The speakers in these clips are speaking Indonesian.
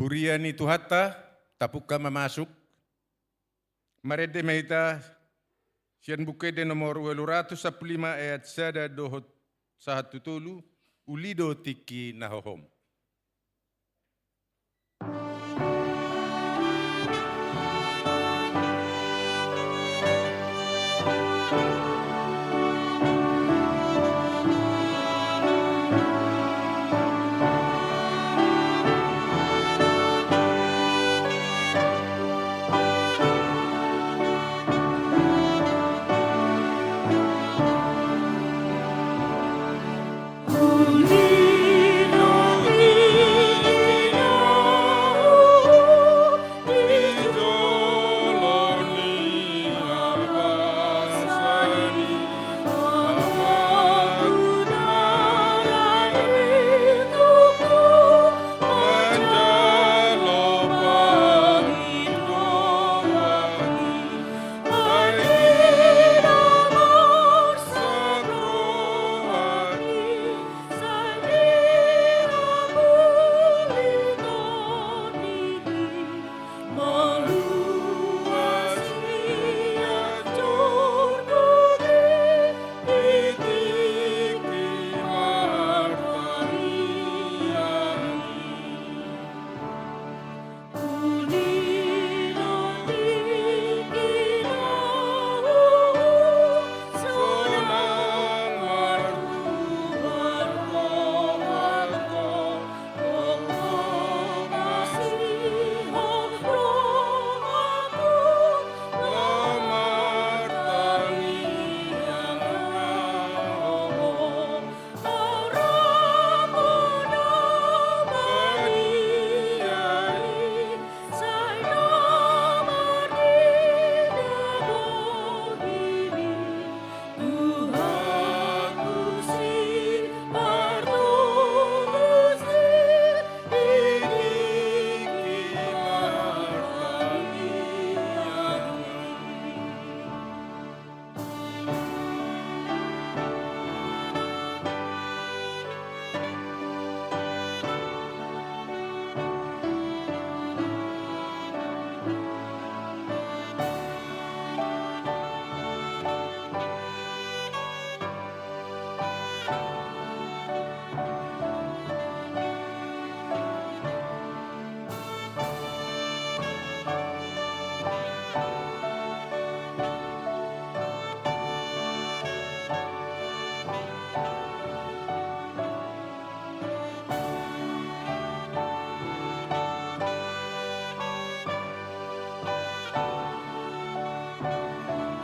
Huriani tuhata, tapuka mamasuk. Marede mehita, sian bukede nomor 215 ayat sada dohot sahatu tolu, ulido tiki nahohom.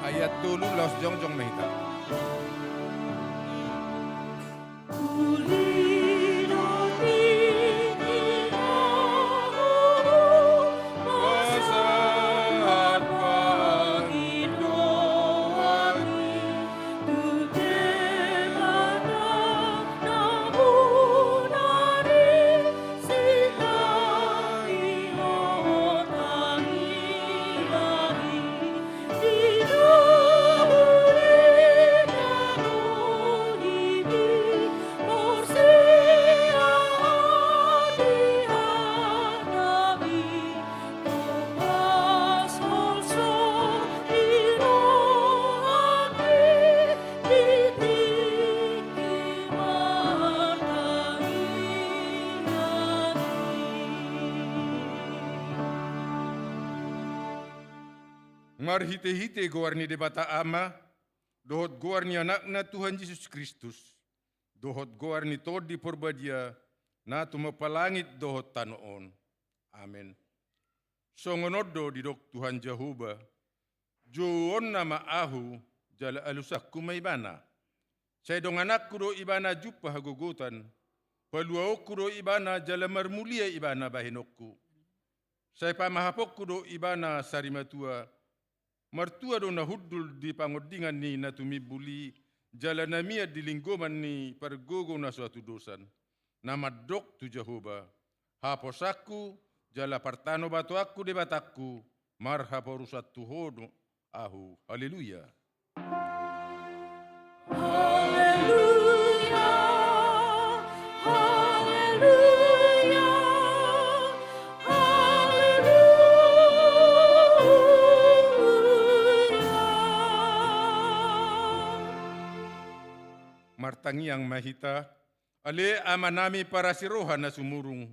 Ayat dulu los jongjong mehita. Ngar hite-hite goarni debata ama, dohot goarni anakna Tuhan Yesus Kristus, dohot goarni todi porbadia, na tumapalangit dohot tanoon. Amen. Songonodo di dok Tuhan Jehovah, joon nama ahu, jala alusak kumaibana. Saya dong anakku do ibana jupa hagogotan, paluaokku do ibana jala marmulia ibana bahinokku. Saya pamahapokku do ibana sarimatua, martua do nahuddul di pangodingan ni natumibuli, jala namia di linggoman ni pergogo na suatu dosan. Nama dok tu Jehovah, haposaku, jala partano batu aku de bataku, marhaporusat tuhodo ahu. Haleluya. Haleluya, haleluya, martangi yang mahita, ale ama nami para siroha na sumurung,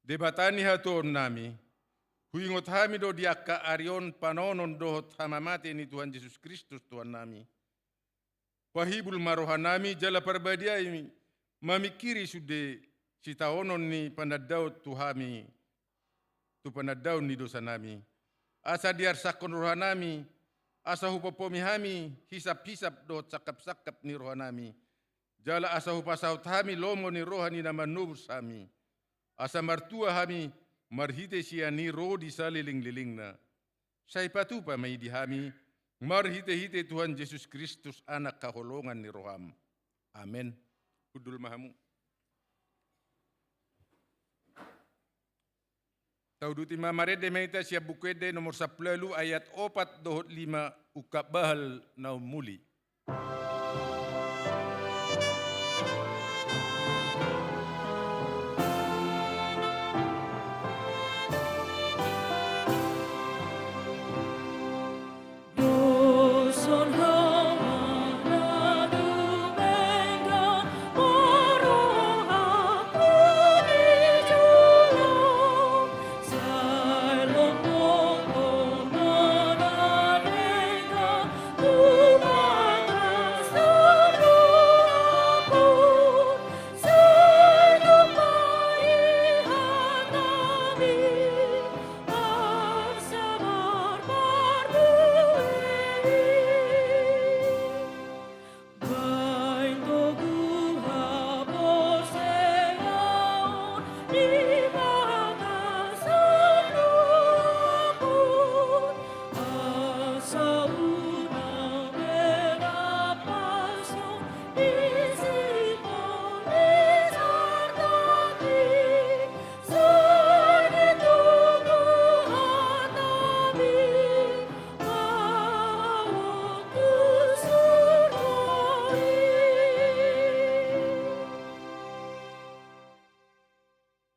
debatani haton nami, huingot hami do diaka arion panonon dohot hamamate ni Tuhan Yesus Kristus Tuhan nami. Wahibul maroha nami jala perbadiai mamikiri sude sitaonon ni panadau Tuhami, tu panadau ni dosa nami. Asa diar sakon roha nami, asa hupopomi hami, hisap-hisap dohot sakap-sakap ni roha nami. Jala asa hupasaut hami lomo ni roha ni nama nubus hami. Asa martua hami marhite sia ni roh di saliling-lilingna. Sai patupa mai di hami, marhite-hite Tuhan Yesus Kristus anak kaholongan ni roham. Amin. Kudul mahamu. Tauduti mamarede meita siap bukuede nomor 10 ayat 4 dohot 5 ukap bahal na muli.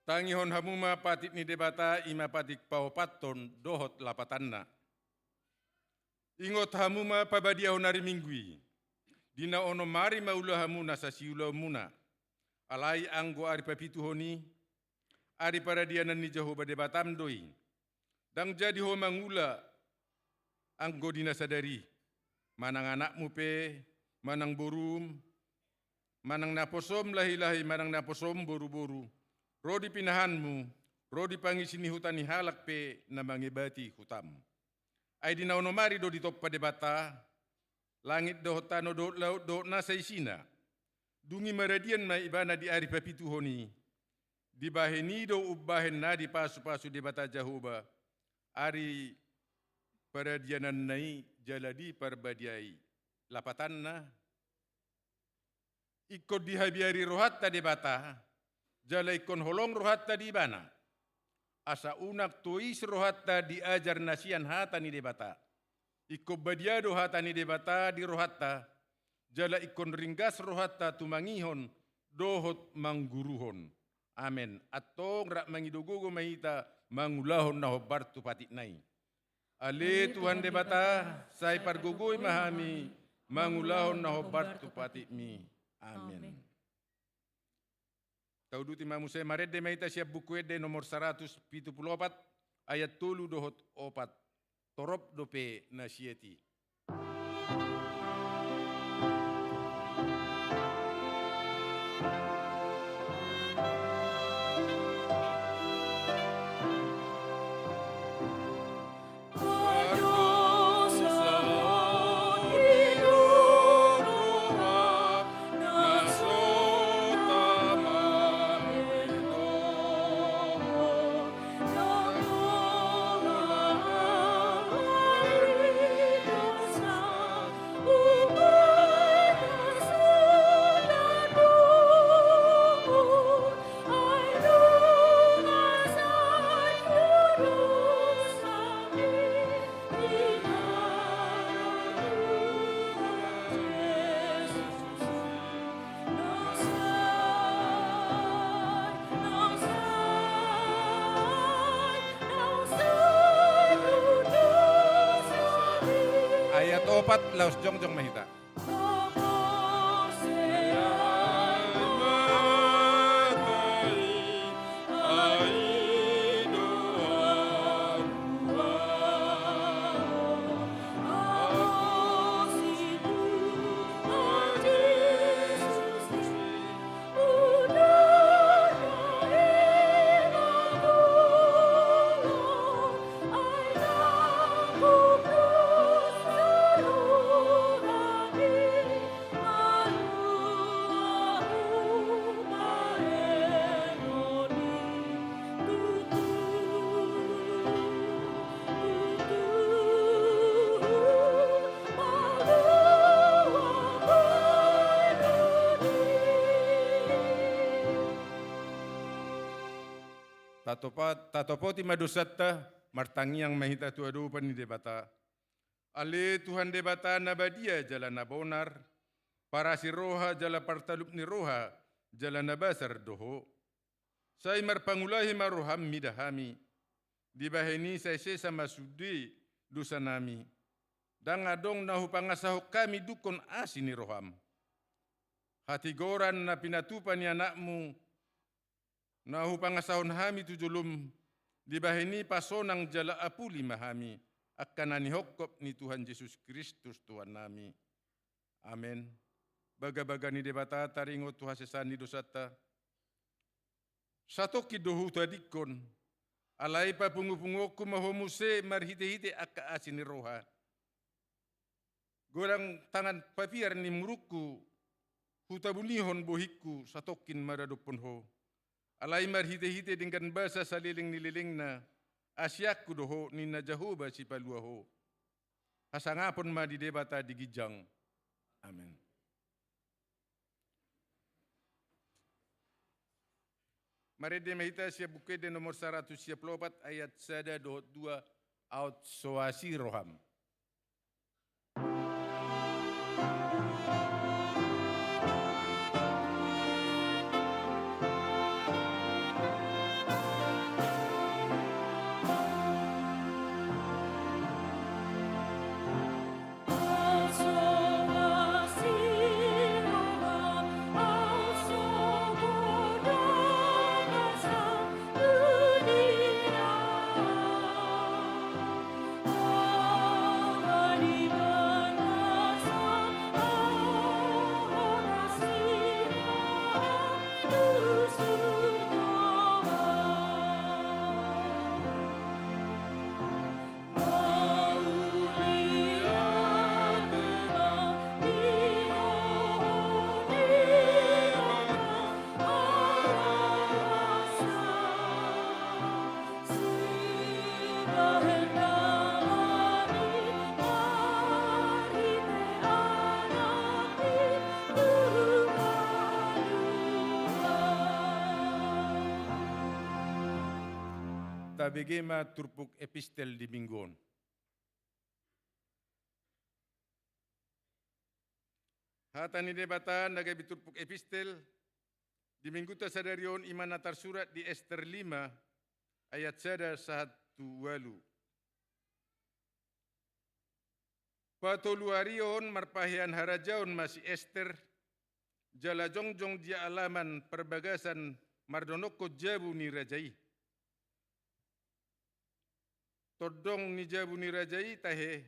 Tangihon hamuma patit ni debata ima patik paopaton dohot lapatanna. Ingot hamuma pabadiahon hari minggui. Dina ono mari maula hamuna sasiula muna. Alai anggo ari papitu honi. Ari paradianan ni Jehovah debatam doi. Dang jadi ho mangula anggo dina sadari. Manang anakmu pe, manang borum, manang naposom lahi-lahi, manang naposom boru-boru. Rodi pinahanmu, rodi pangisini hutani halak pe na mangibati hutam. Ay di naunomari do ditop pa debata, langit do hotano do laut do nasa isina. Dungi maradian may ibana di ari papituhoni, di baheni do ubahen na di pasu-pasu debata Jehovah, ari paradianan nai jaladi parbadiai. Lapatan na, ikut dihabiari rohatta debata, jala ikon holong rohatta di bana. Asa unak tuis rohatta diajar nasian hata ni debata. Iko badiado hata ni debata di rohatta. Jala ikon ringgas rohatta tumangihon dohot mangguruhon. Amen. Atong rak mangidugugo mahita mangulahon na hobar tu patik nai. Ale Tuhan debata say pargugoy mahami mangulahon na hobar tu patik mi. Amen. Tauduti mamusay marede maita siap bukuede nomor 174 ayat 3 dohot 4 torop dope nasieti. Ayat 4 laos jongjong mahita. Tatopoti madosatta martangi yang mahita tuadu pani debata. Ale Tuhan debata nabadia jala nabonar, para si roha jala partalup ni roha jala nabasar doho. Saya marpangulahi maroham midahami, dibaheni saya sama sudi dosa nami. Dan adong nahu pangasahok kami dukon asini roham. Hati goran na pinatupan ni anakmu, nahu pangasahon hami tujulum, dibaheni pasonang jala apuli mahami, akan anihokop ni Tuhan Yesus Kristus Tuhan nami. Amin. Baga-baga ni debata taringo Tuhan sesani dosata. Satu kidohu tadikon, alai pa pungu-pungoku mahomuse marhite-hite akka asini roha. Gorang tangan papiar ni muruku, hutabunihon bohiku satokin maradopon ho. Alai marhite-hite dengan bahasa saliling nililing na, asyaku doho ni najahoba si palua ho. Hasangapon ma di debata di gijang. Amin. Mari demahita siap buku de nomor 114 ayat 1-2 out soasi roham. Tabegema turpuk epistel di minggon. Hatani debata nagai biturpuk epistel di minggu tasadarion iman atar surat di Ester 5 ayat 1-1 walu. Patoluarion marpahian harajaon masih Ester jala jongjong dia alaman perbagasan mardonoko jabu ni rajai. Todong ni jabu ni rajai tahe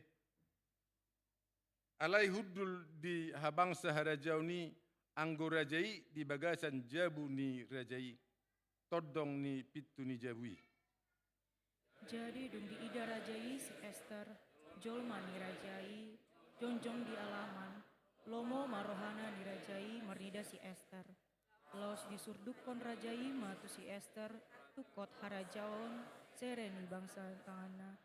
alai hudul di habangsa harajau ni anggo rajai di bagasan jabu ni rajai. Todong ni pitu ni jabui. Jadi dung di ida rajai si Ester, jolma ni rajai, jonjong di alaman, lomo marohana ni rajai marnida si Ester. Los disurdukon rajai matu si Ester, tukot harajaon, sereni bangsa tangana.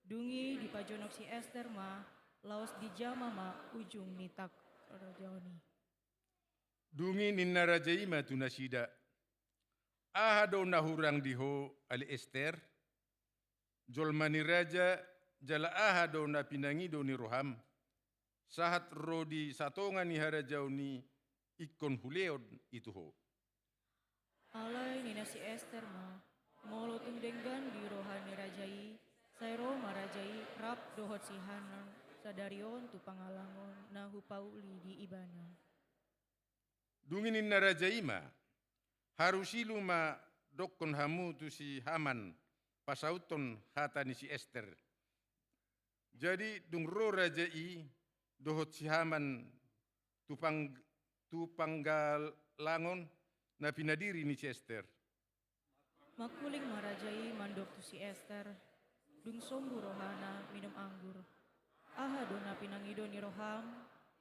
Dungi di pajonok si Ester ma, laos di jama ma ujung nitak rajaoni. Dungi ninna rajai ma tunasida. Ahado nahurang diho ali Ester. Jolmani raja jala ahado na pinangido ni roham. Sahat rodi satongan ni harajau ni ikon huleod itu ho. Alai nina si Ester ma, molo tundenggan di rohani rajai, sayro marajai rap dohot si Hanan, sadarion tu pangalangon na hupauli di ibana. Dunginin na rajai ma, harusilu ma dokon hamu tu si Haman, pasauton hata ni si Ester. Jadi dungro rajai dohot si Haman tu panggalangon na pinadiri ni si Ester. Makuling marajai mandok tu si Ester, dung sombu rohana minum anggur. Aha dona pinangido ni roham,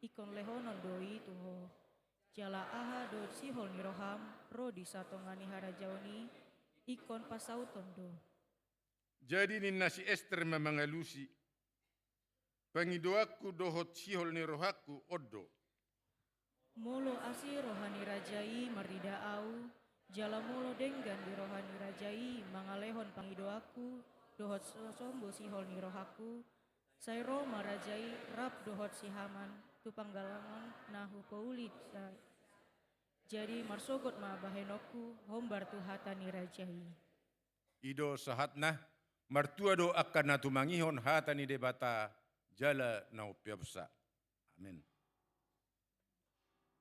ikon lehonon doi tuho. Jala aha do sihol ni roham, rodi satongani harajaoni, ikon pasauton do. Jadi ninna si Ester memangalusi, pangidoaku dohot sihol ni rohaku oddo. Molo asi rohani rajai marida au, Jalamulo denggan di rohani rajai, mangalehon pangidoaku, dohot sombo sihol ni rohaku, sairo marajai, rap dohot sihaman, tupanggalangan nahu paulit jadi marsogot ma bahenoku, hombar tuhata ni rajai. Ido sahatna, martua do akan natumangihon hata ni debata, jala nau piabsa. Amin.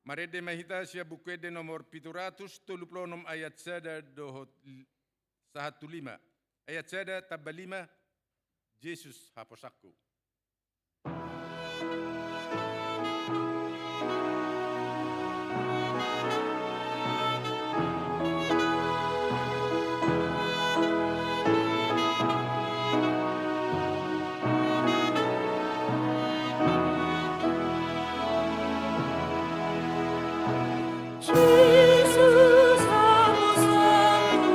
Marede mahita sia bukuede nomor 736 ayat sada dohot 15. Ayat sada tabal 5, Yesus haposakku. Jesus, haposakku,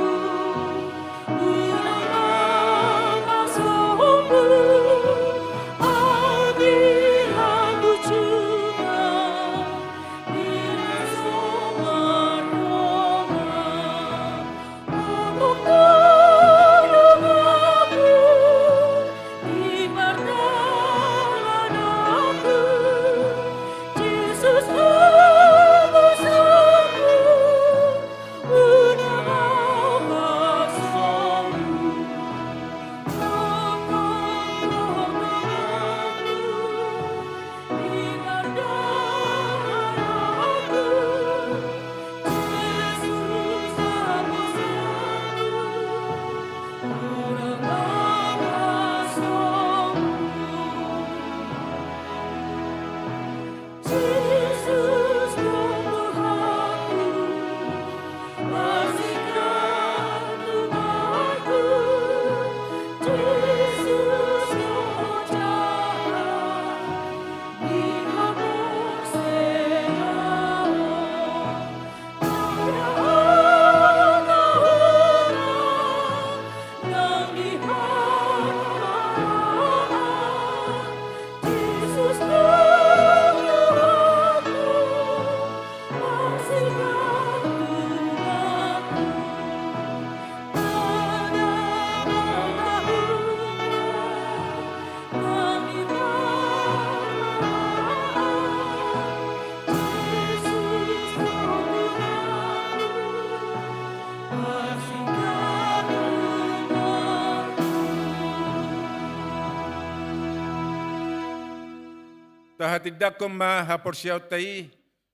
Tahatidakom ma haporsiaw tai,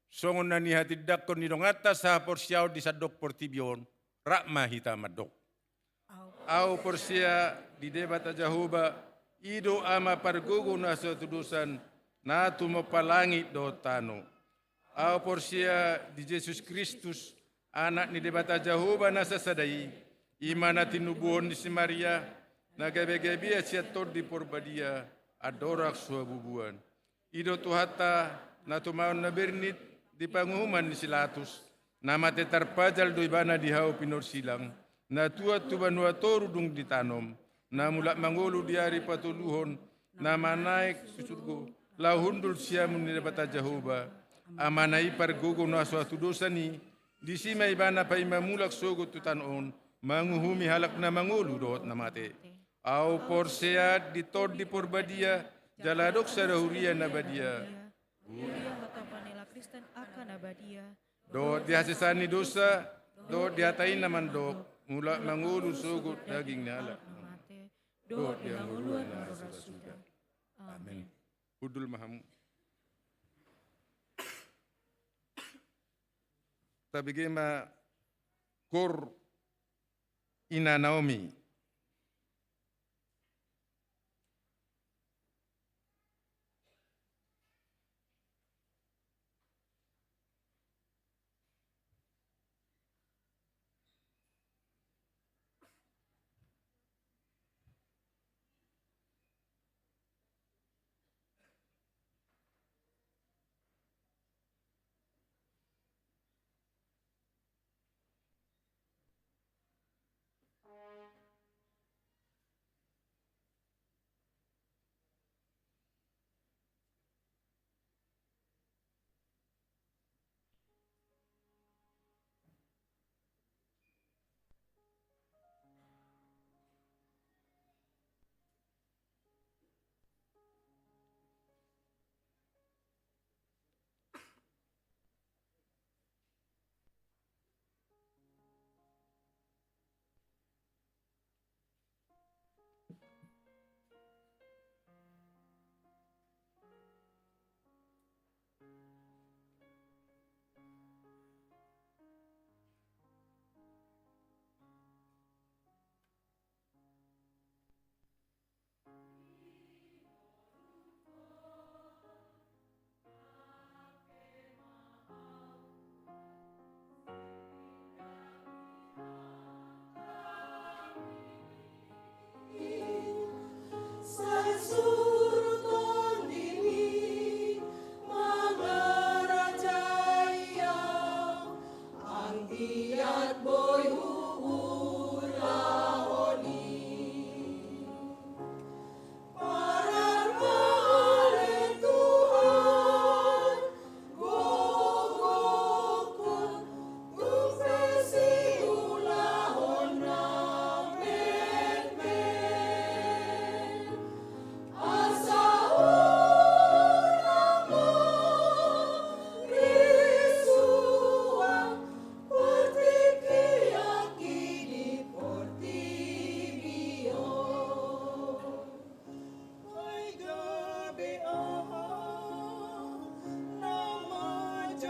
songon na ni hatidakon ni dongata sa haporsiaw di sadok portibion, rakma hita madok. Au porsia di debata Jahuba, ido ama pargugo na sa tudusan, na tumapalangit do tano. Au porsia di Jesus Kristus, anak ni debata Jahuba na sa sadai, imana tinubuhon ni si Maria, nagabe-gabe siya tod di porbadia, adorak suabubuan. Ido tuhata na tumaon na bernit di panguhuman ni Silatus, na matetarpajal do ibana di hao pinor silang, na tuat tubanua toru dung ditanom, na mulak mangulu di hari patuluhon, na manaik susurgo, lahundul siamun ni debata Jahoba, amanai pargogo na suatu dosa ni, di sima ibana pa imamulak sogo tutanon, manguhumi halak na mangulu doot na mate. Au porseat di tod di porbadia, jaladok sarahuria nabadia. Buria hatapanela Kristen akan abadia. Do dihasisani dosa, do dihatain naman dok, mula mangulu sugut daging nyala. Do yang uruan na sudah. Amin. Hudul mahamu. Tabigema kor ina Naomi.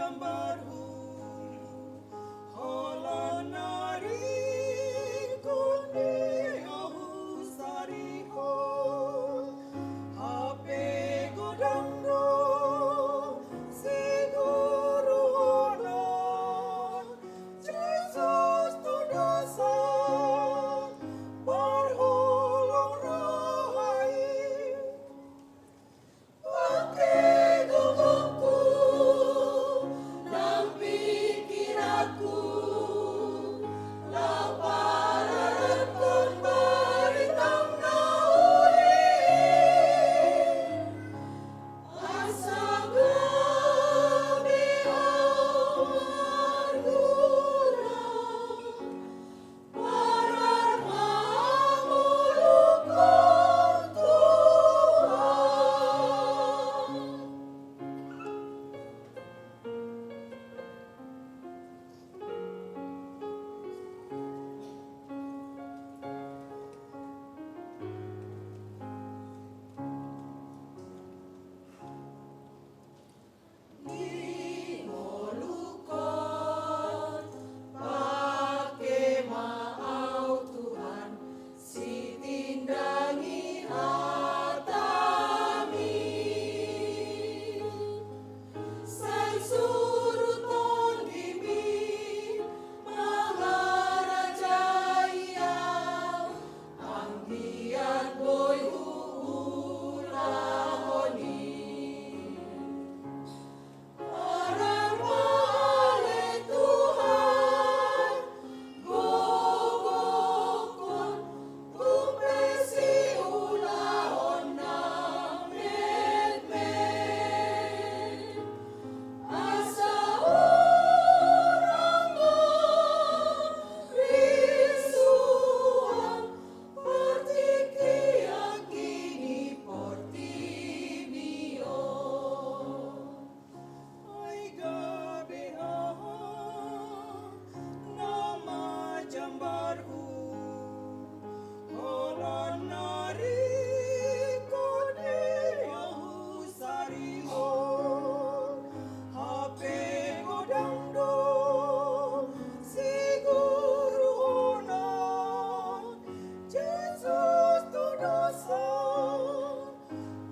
jambarhu holanari kuni ahusariho hape godangdo siguru honan Jesus tudasa barholong rahai pakai gogokku dan pikiranku lapararatkan baritang nauri asa gabi amargura parar mamulukan Tuhan. Dimolukon pakai mau Tuhan si tindangi hatami sang suruton gimi maharaja iya anggiat boy ulahoni Parang male Tuhan gogokon kumpesi ulahon na medmed asa orang risuan partiki agini portimio Ay gabi nama jambarhu holanari kode ahusariho hape godangdo siguru honan Jesus tudasa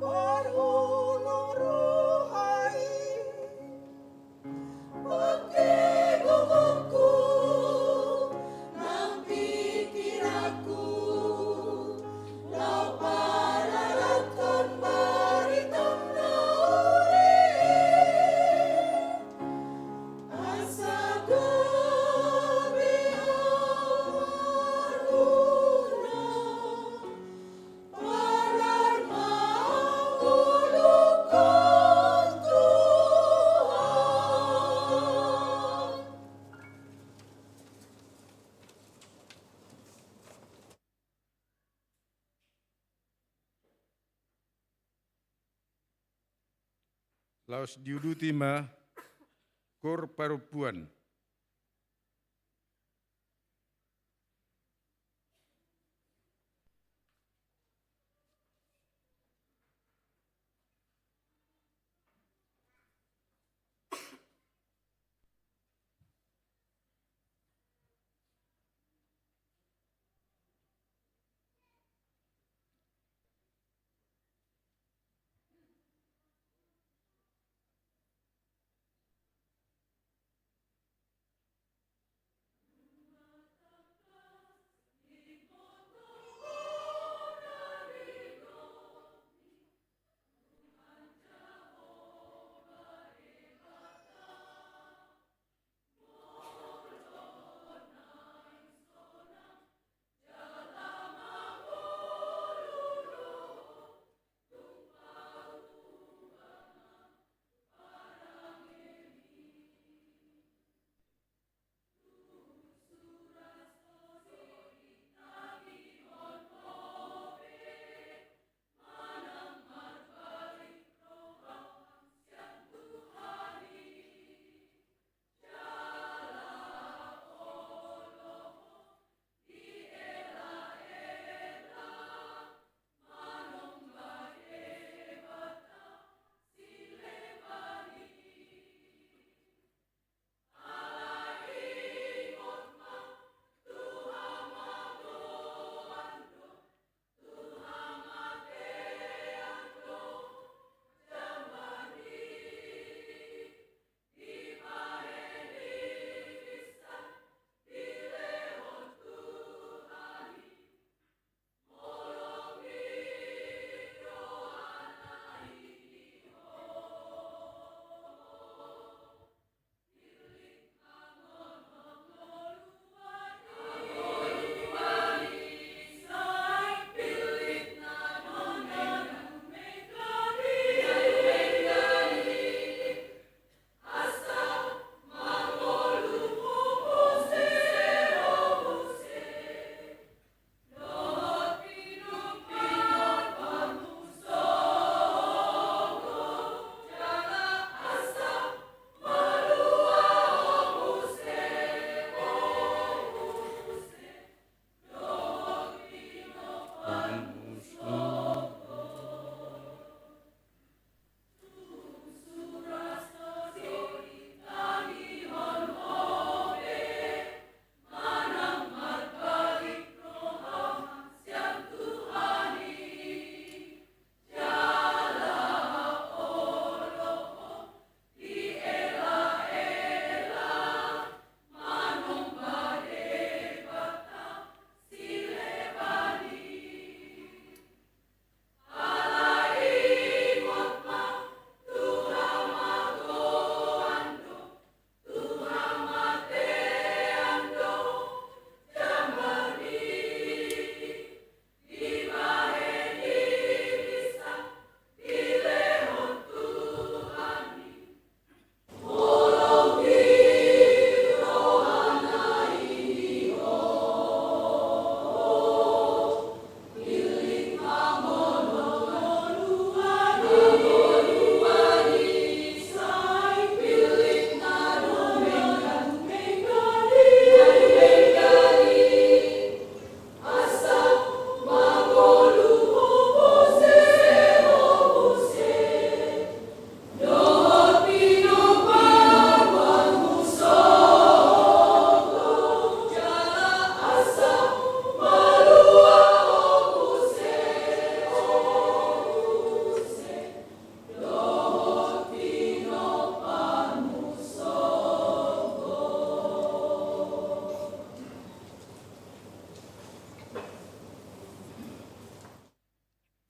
barholong rohai pakai gogokku nang pikiranku lapararatkan baritang nauri asa gabi amarguna parar mamulukan Tuhan. Laos diudutima kor parupuan.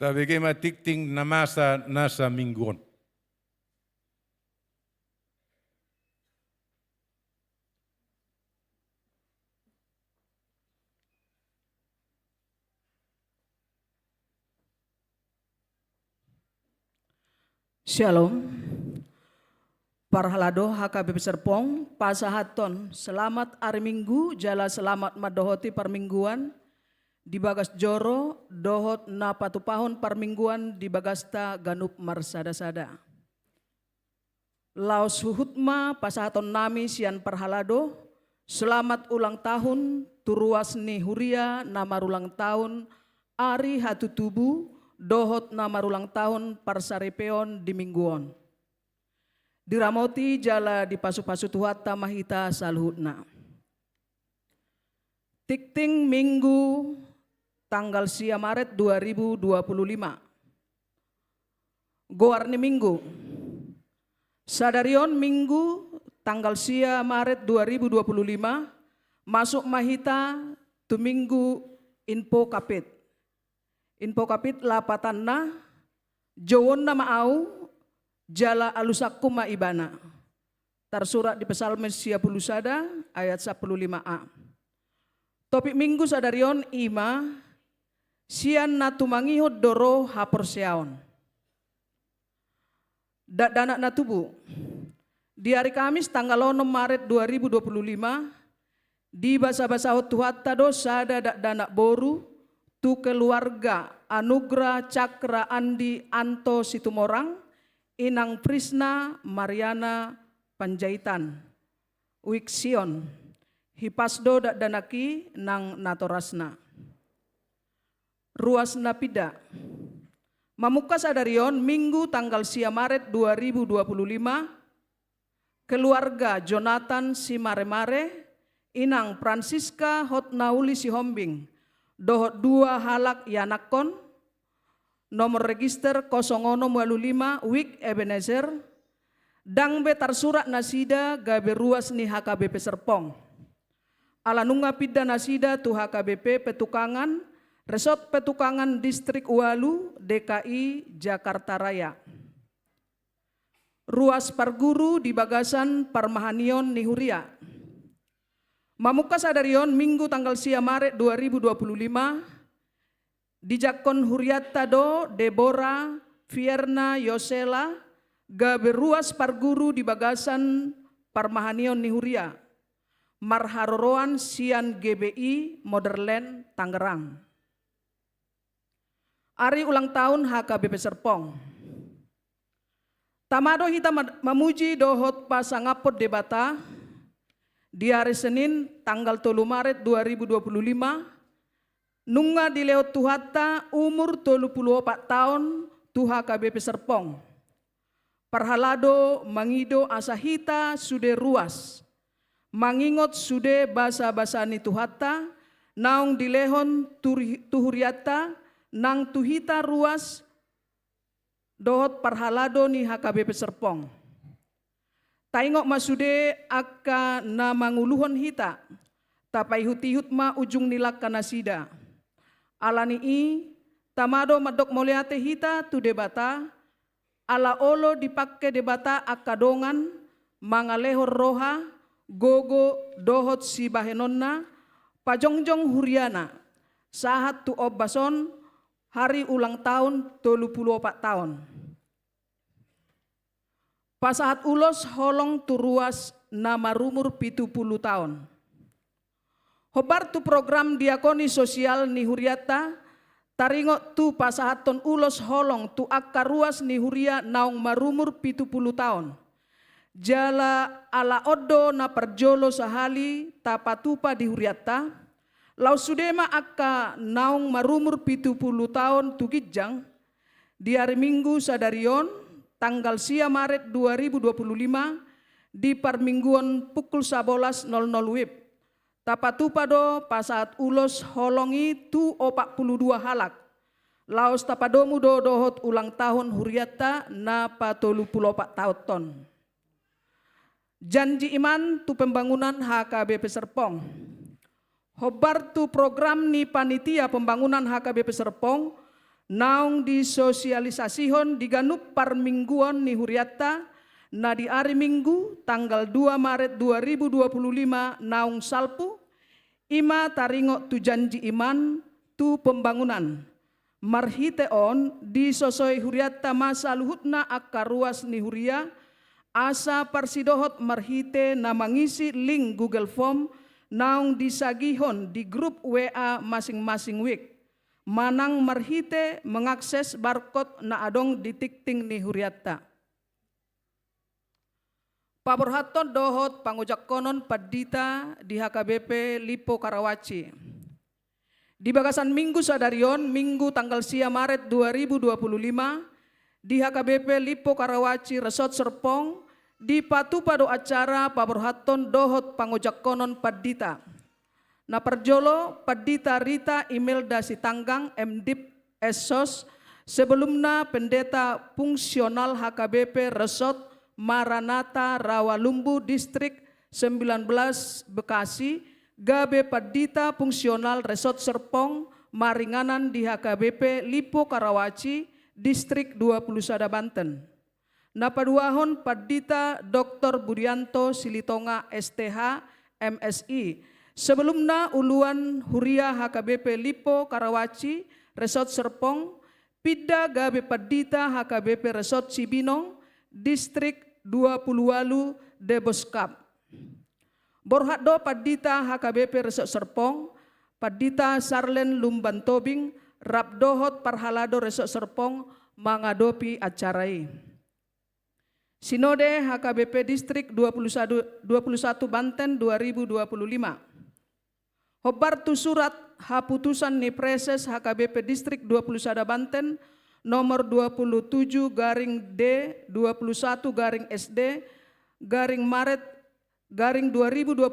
Tabi kema tikting namasa nasa mingguon. Shalom. Parhalado HKBP Serpong, pasahaton, selamat hari Minggu, jala selamat madohoti permingguan, di bagas joro, dohot na patupahon permingguan, di bagasta ganup marsada-sada. Laos huhutma pasahaton nami sian parhalado, selamat ulang tahun, turuas ni huria, nama ulang tahun, ari hatu tubuh, dohot nama ulang tahun parsarepeon di mingguon. Diramoti jala di pasu-pasu tuhatta mahita saluhutna. Tikting Minggu tanggal sia Maret 2025. Goarni Minggu. Sadarion Minggu tanggal sia Maret 2025 masuk mahita tu Minggu info kapit. Info kapit lapatanna jawon nama au jala alusakum maibana. Tersurat di Psalmes 10 sada ayat 15a. Topik Minggu sadarion ima sian natumangihod doro haporseaon. Danak natubu. Di hari Kamis tanggal 6 Maret 2025 di basa-basa hotuhatta do sada danak boru tu keluarga anugerah cakra andi anto situmorang inang Prisna Mariana Panjaitan Wiksion hipasdo dak danaki nang natorasna ruasna pida mamuka sadarion Minggu tanggal sia Maret 2025 keluarga Jonathan si Mare-Mare inang Francisca Hotnauli si Hombing dohot 2 halak yanakon nomor register 0025 Wik Ebenezer dang be tersurat nasida gabe ruas ni HKBP Serpong alanunga pida nasida tu HKBP Petukangan Resort Petukangan Distrik Walu DKI Jakarta Raya ruas parguru di Bagasan Parmahanion Nihuria mamuka sadarion Minggu tanggal sia Maret 2025 Dijakon Huriatta do Deborah Fierna Yosela gabe ruas parguru di Bagasan Parmahanion Nihuria Marharoroan sian GBI Moderland Tangerang. Ari ulang tahun HKBP Serpong. Tamado hita mamuji dohot pasangapot debata di hari Senin tanggal 3 Maret 2025 nunga dileot tuhatta umur 34 tahun tu HKBP Serpong. Parhalado mangido asahita sude ruas. Mangingot sude basa-basa ni tuhatta naung dilehon tuhuriata nang tuhita ruas dohot parhalado ni HKBP Serpong. Taingok masude akka na manguluhon hita tapai hutihut ma ujung nilak kanasida. Alani i tamado madok moliate hita tu debata ala olo dipakai debata akadongan mangalehor roha gogo dohot si bahenonna pajongjong huriana sahat tu obbason hari ulang tahun 34 tahun. Pasahat ulos holong tu ruas nama rumur 70 tahun. Hobar tu program diakoni sosial ni huriata taringot tu pasahaton ulos holong tu akka ruas ni huria naung marumur 70 tahun. Jala ala odo na perjolo sahali tapatupa di huriata lau sudema akka naung marumur 70 tahun tu gijang di hari Minggu sadarion tanggal sia Maret 2025 di permingguan pukul 11.00 WIB. Tapatupado pasaat ulos holongi tu 42 halak. Laos tapadomu do dohot ulang tahun huriata na patolu pulopak tahun. Janji iman tu pembangunan HKBP Serpong. Hobar tu program ni panitia pembangunan HKBP Serpong naung disosialisasihon di ganup parmingguan ni huriatta na di hari Minggu tanggal 2 Maret 2025 naung salpu ima taringo tu janji iman tu pembangunan marhite on disosoi huriatta masa luhutna akar ruas ni huria asa parsidohot marhite na mangisi link Google Form naung disagihon di grup WA masing-masing week. Manang marhite mengakses barcode na adong di tikting ni huriatta. Paborhaton dohot pangujak konon padita di HKBP Lipo Karawaci. Di bagasan Minggu sadarion, Minggu tanggal sia Maret 2025, di HKBP Lipo Karawaci Resort Serpong, di patupado acara paborhaton dohot pangujak konon padita. Na perjolo padita Rita Imelda Sitanggang MDip Esos sebelumnya pendeta fungsional HKBP Resort Maranatha Rawalumbu Distrik 19 Bekasi gabe padita fungsional Resort Serpong Maringanan di HKBP Lipo Karawaci Distrik 21 Banten. Napaduahon padita Dr. Budianto Silitonga STH MSI sebelumnya uluan huria HKBP Lipo Karawaci Resort Serpong pida gabe padita HKBP Resort Cibinong Distrik 20 Deboskap. Borhado padita HKBP Resort Serpong padita Sarlen Lumban Tobing Rabdohot Parhalado Resort Serpong mangadopi acarai. Sinode HKBP Distrik 21 Banten 2025. Hobartu surat haputusan ni Preses HKBP Distrik 21 Banten nomor 27 garing D 21 garing SD garing Maret garing 2025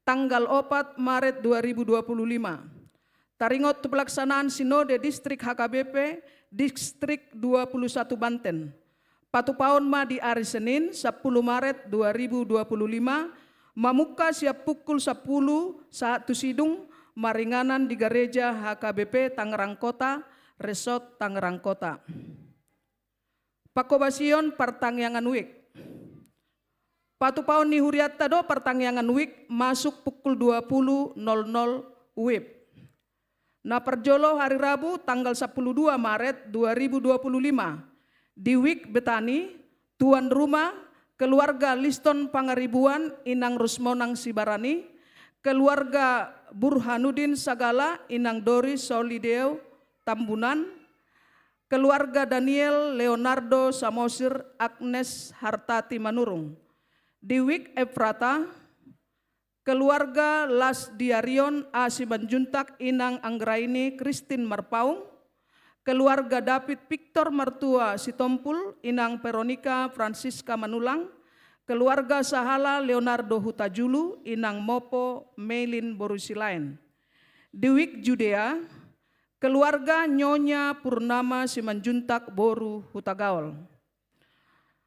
tanggal 4 Maret 2025. Taringot pelaksanaan Sinode Distrik HKBP Distrik 21 Banten. Patupaon ma di hari Senin 10 Maret 2025 mamuka siap pukul 10 saat tusidung maringanan di gereja HKBP Tangerang Kota Resort Tangerang Kota. Pakobasion pertangyangan week. Patupaon ni huriatta do pertangyangan week masuk pukul 20.00 WIB. Na perjolo hari Rabu tanggal 12 Maret 2025 di week Betani, tuan rumah keluarga Liston Pangaribuan Inang Rusmonang Sibarani, keluarga Burhanuddin Sagala Inang Doris Solideo Tambunan, keluarga Daniel Leonardo Samosir Agnes Hartati Manurung. Di week Efrata, keluarga Las Diarion A. Simanjuntak Inang Anggraini Christine Marpaung, keluarga David Victor Mertua Sitompul Inang Veronica Francisca Manulang, keluarga Sahala Leonardo Hutajulu Inang Mopo Melin Borusilain. Di week Judea, keluarga Nyonya Purnama Simanjuntak Boru Hutagaol.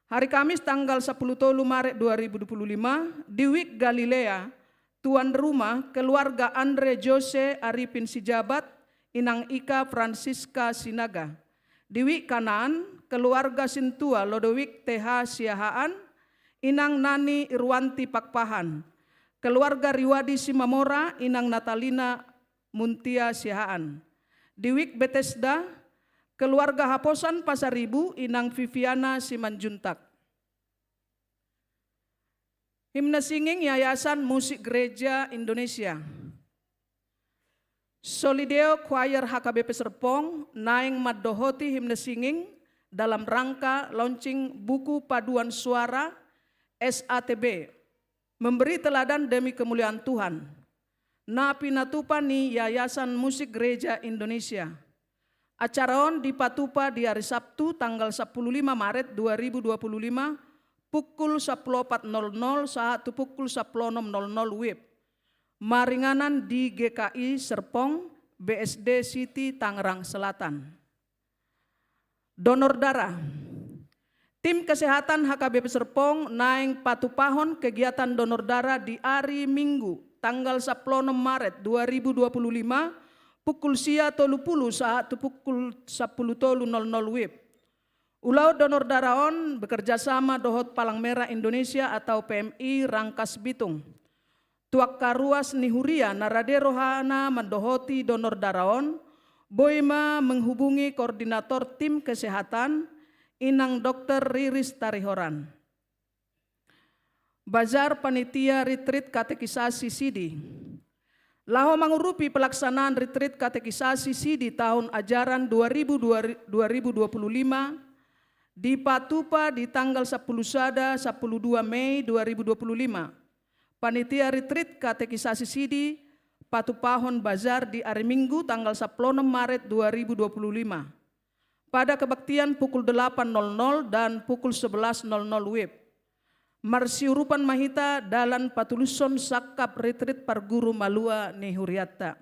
Hari Kamis tanggal 10 Maret 2025 di week Galilea, tuan rumah keluarga Andre Jose Arifin Sijabat Inang Ika Francisca Sinaga. Di week Kanaan, keluarga Sintua Lodowik TH Siahaan Inang Nani Irwanti Pakpahan. Keluarga Riwadi Simamora Inang Natalina Muntia Siahaan. Di week Bethesda, keluarga Haposan Pasaribu Inang Viviana Simanjuntak. Himne singing Yayasan Musik Gereja Indonesia. Solideo Choir HKBP Serpong naing maddohoti himne singing dalam rangka launching buku paduan suara SATB memberi teladan demi kemuliaan Tuhan. Napi natupani Yayasan Musik Gereja Indonesia. Acaraon di Patupa di hari Sabtu tanggal 15 Maret 2025 pukul 14.00 saat pukul 16.00 WIB. Maringanan di GKI Serpong, BSD City Tangerang Selatan. Donor darah. Tim Kesehatan HKBP Serpong naing patupahon kegiatan donor darah di hari Minggu tanggal 10 Maret 2025 pukul sia 30 saat pukul 10.00 WIB. Ulau donor daraon bekerja sama dohot Palang Merah Indonesia atau PMI Rangkas Bitung. Tuak karuas nihuria narade rohana mendohoti donor daraon, boima menghubungi koordinator tim kesehatan Inang Dr. Riris Tarihoran. Bazar Panitia Retreat Katekisasi Sidi. Laho mengurupi pelaksanaan retreat katekisasi Sidi tahun ajaran 2025 di Patupa di tanggal 10 Sada 12 Mei 2025. Panitia retreat katekisasi Sidi Patupahon Bazar di hari Minggu tanggal 16 Maret 2025. Pada kebaktian pukul 8.00 dan pukul 11.00 WIB. Marsiurupan Mahita dalan Patuluson Sakap Retreat Parguru Malua Nihuriata.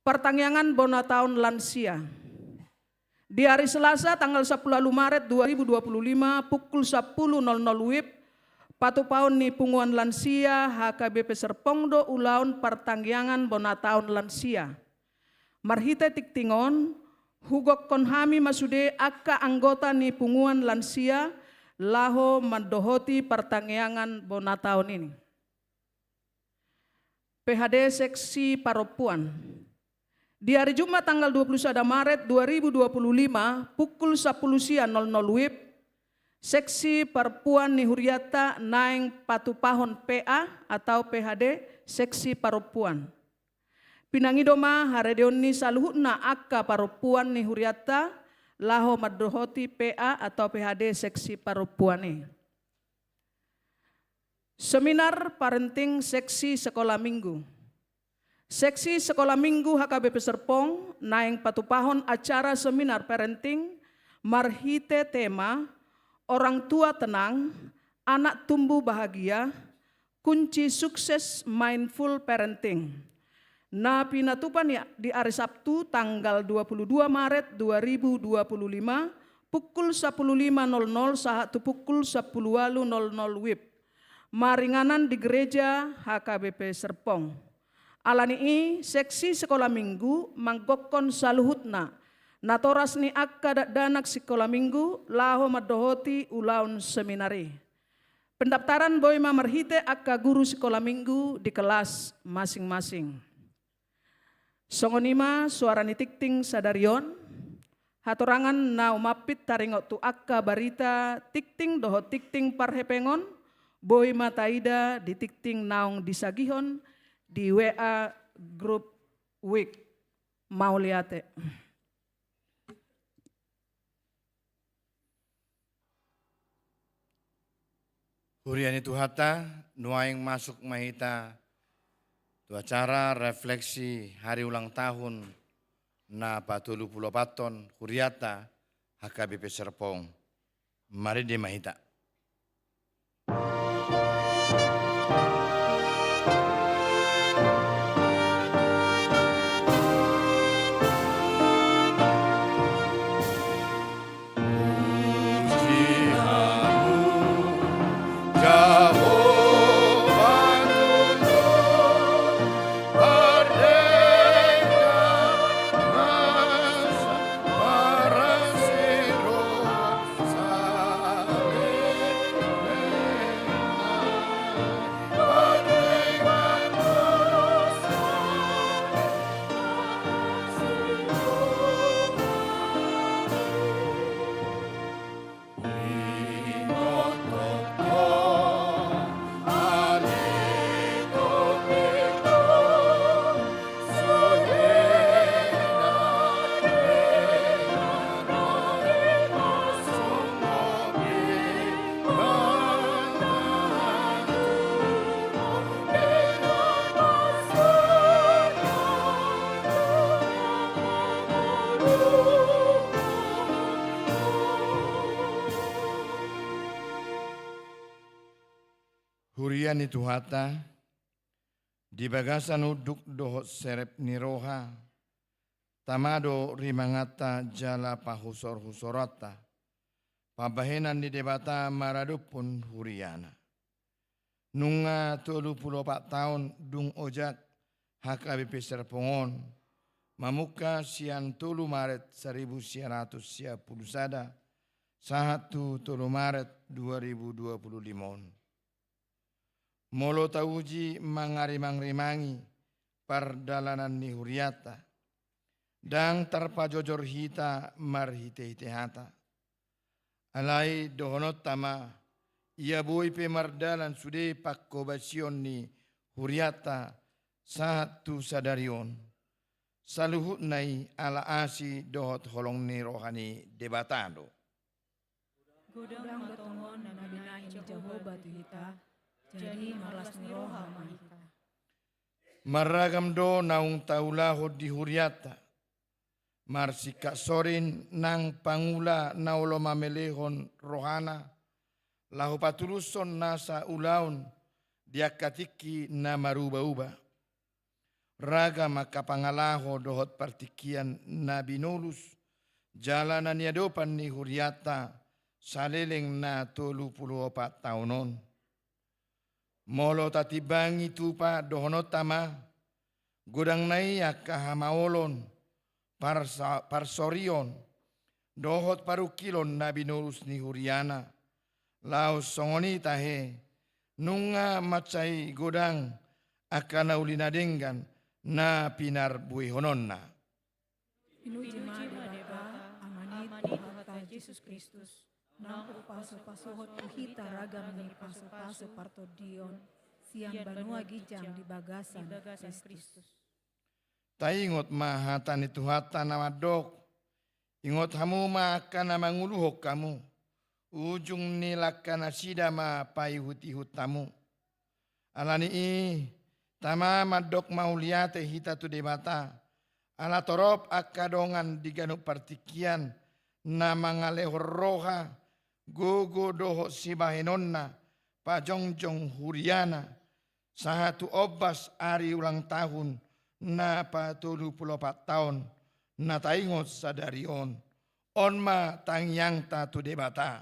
Pertangyangan Bona Tahun Lansia. Di hari Selasa tanggal 10 Maret 2025 pukul 10.00 WIB, Patupaon ni Punguan Lansia HKBP Serpongdo Ulaun Pertangyangan Bona Tahun Lansia. Marhita Tiktingon, Hugok Konhami Masude Akka anggota ni Punguan Lansia, laho mendohoti pertangyangan Bona tahun ini. PHD Seksi Paropuan. Di hari Jumat tanggal 21 Maret 2025 pukul 10 siang 00 WIB, Seksi Perpuan Nihuriata Naeng Patupahon PA atau PHD Seksi Paropuan. Pinangidoma Haredeoni Saluhutna Akka Paropuan Nihuriata laho madrohoti PA atau PHD Seksi Paropuane. Seminar Parenting Seksi Sekolah Minggu. Seksi Sekolah Minggu HKBP Serpong, Naeng Patupahon acara seminar parenting, marhite tema, orang tua tenang, anak tumbuh bahagia, kunci sukses mindful parenting. Nah, pinatupan ya di hari Sabtu tanggal 22 Maret 2025 pukul 15.00 saat pukul 10.00 WIB. Maringanan di gereja HKBP Serpong. Alani seksi sekolah minggu manggokon saluhutna. Natoras ni akka danak sekolah minggu laho madohoti ulaun seminari. Pendaftaran boy marhite akka guru sekolah minggu di kelas masing-masing. Songonima suara nitikting sadarion, hatorangan na umapit taringot tu akka barita tikting doho tikting parhepengon, boy mataida di tikting naong disagihon di WA Group Week Mauliate. Huriani Tuhata, nuaing masuk mahita tu acara refleksi hari ulang tahun na patulu pulau paton Huriata HKBP Serpong. Mari di mahita. Huriani Tuhata, di bagasan uduk dohot serep niroha, tamado rimangata jala pahusor-husorata, pabahenan di debata maradupun huriana. Nunga 34 tahun dung ojat, HKBP Serpongon, Mamuka sian 3 Maret 1910 sada, 1 Maret 2025. Molo tauji mangarimang-rimangi pardalanan ni huriata, dang tarpajojor hita marhite-hite hata. Alai dohonot tama, ia boy pe mardalan sude pakkobasion ni huriata 1 sadarion. Saluhut nai ala asi dohot holong ni rohani debatado. Godang matongon na binahin Jehovah tuhita, jadi malas ni roha mahita. Maragam do naung taulahod di huriata. Marsika sorin nang pangula naulo mamelehon rohana. Lahu patuluson nasa ulaun diakatiki na maruba-uba. Raga maka pangalaho dohot partikian na binolus. Jalanan yadopan ni huriata saleleng na 34 taunon. Molo tatibangi tupa dohonot tama, godang naiya kahamaolon, parsorion, dohot parukilon na binurus ni huriana, laos songoni tahe, nunga macai godang akana ulinadenggan na pinar buihononna. Pinuji madebata, amani Tuhan Yesus Kristus. Nang upaso-pasohot uhita ragam ni paso-paso partodion, siang banua gijang di bagasan Kristus. Taingot mahatan itu hata namadok, ingot hamu makana manguluhok kamu, ujung nilakana sida ma paihut-ihut tamu. Alani tama madok mauliate hita tu debata, ala torop akadongan diganuk partikian, na mangalehor roha, gogo doho sibahenonna, pajongjong huriana, 1 obas ari ulang tahun, na 34 tahun, na taingot sadarion, onma tangyang tatu debata.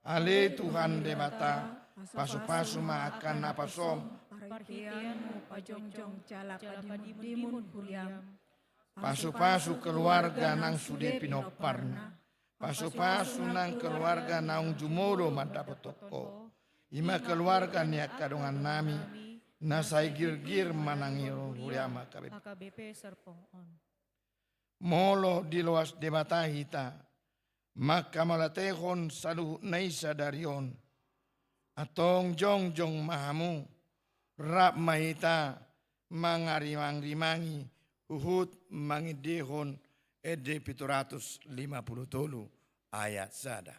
Ale Tuhan debata, pasu-pasu ma akan napasom, Paritianmu pajongjong calak adimun huriam, pasu-pasu keluarga nang sude pinoparna. Pasu-pasu nang keluarga naung jumoro mandapat toko. Ima keluarga niak kadongan nami. Nasai gir-gir manangiro huriama HKBP Serpongon. Molo di luas debata hita. Maka malatehon saluh naisa darion. Atong jong-jong mahamu. Rap mahita mangarimang-rimangi. Uhud mangidehon Ede 750 ayat sada.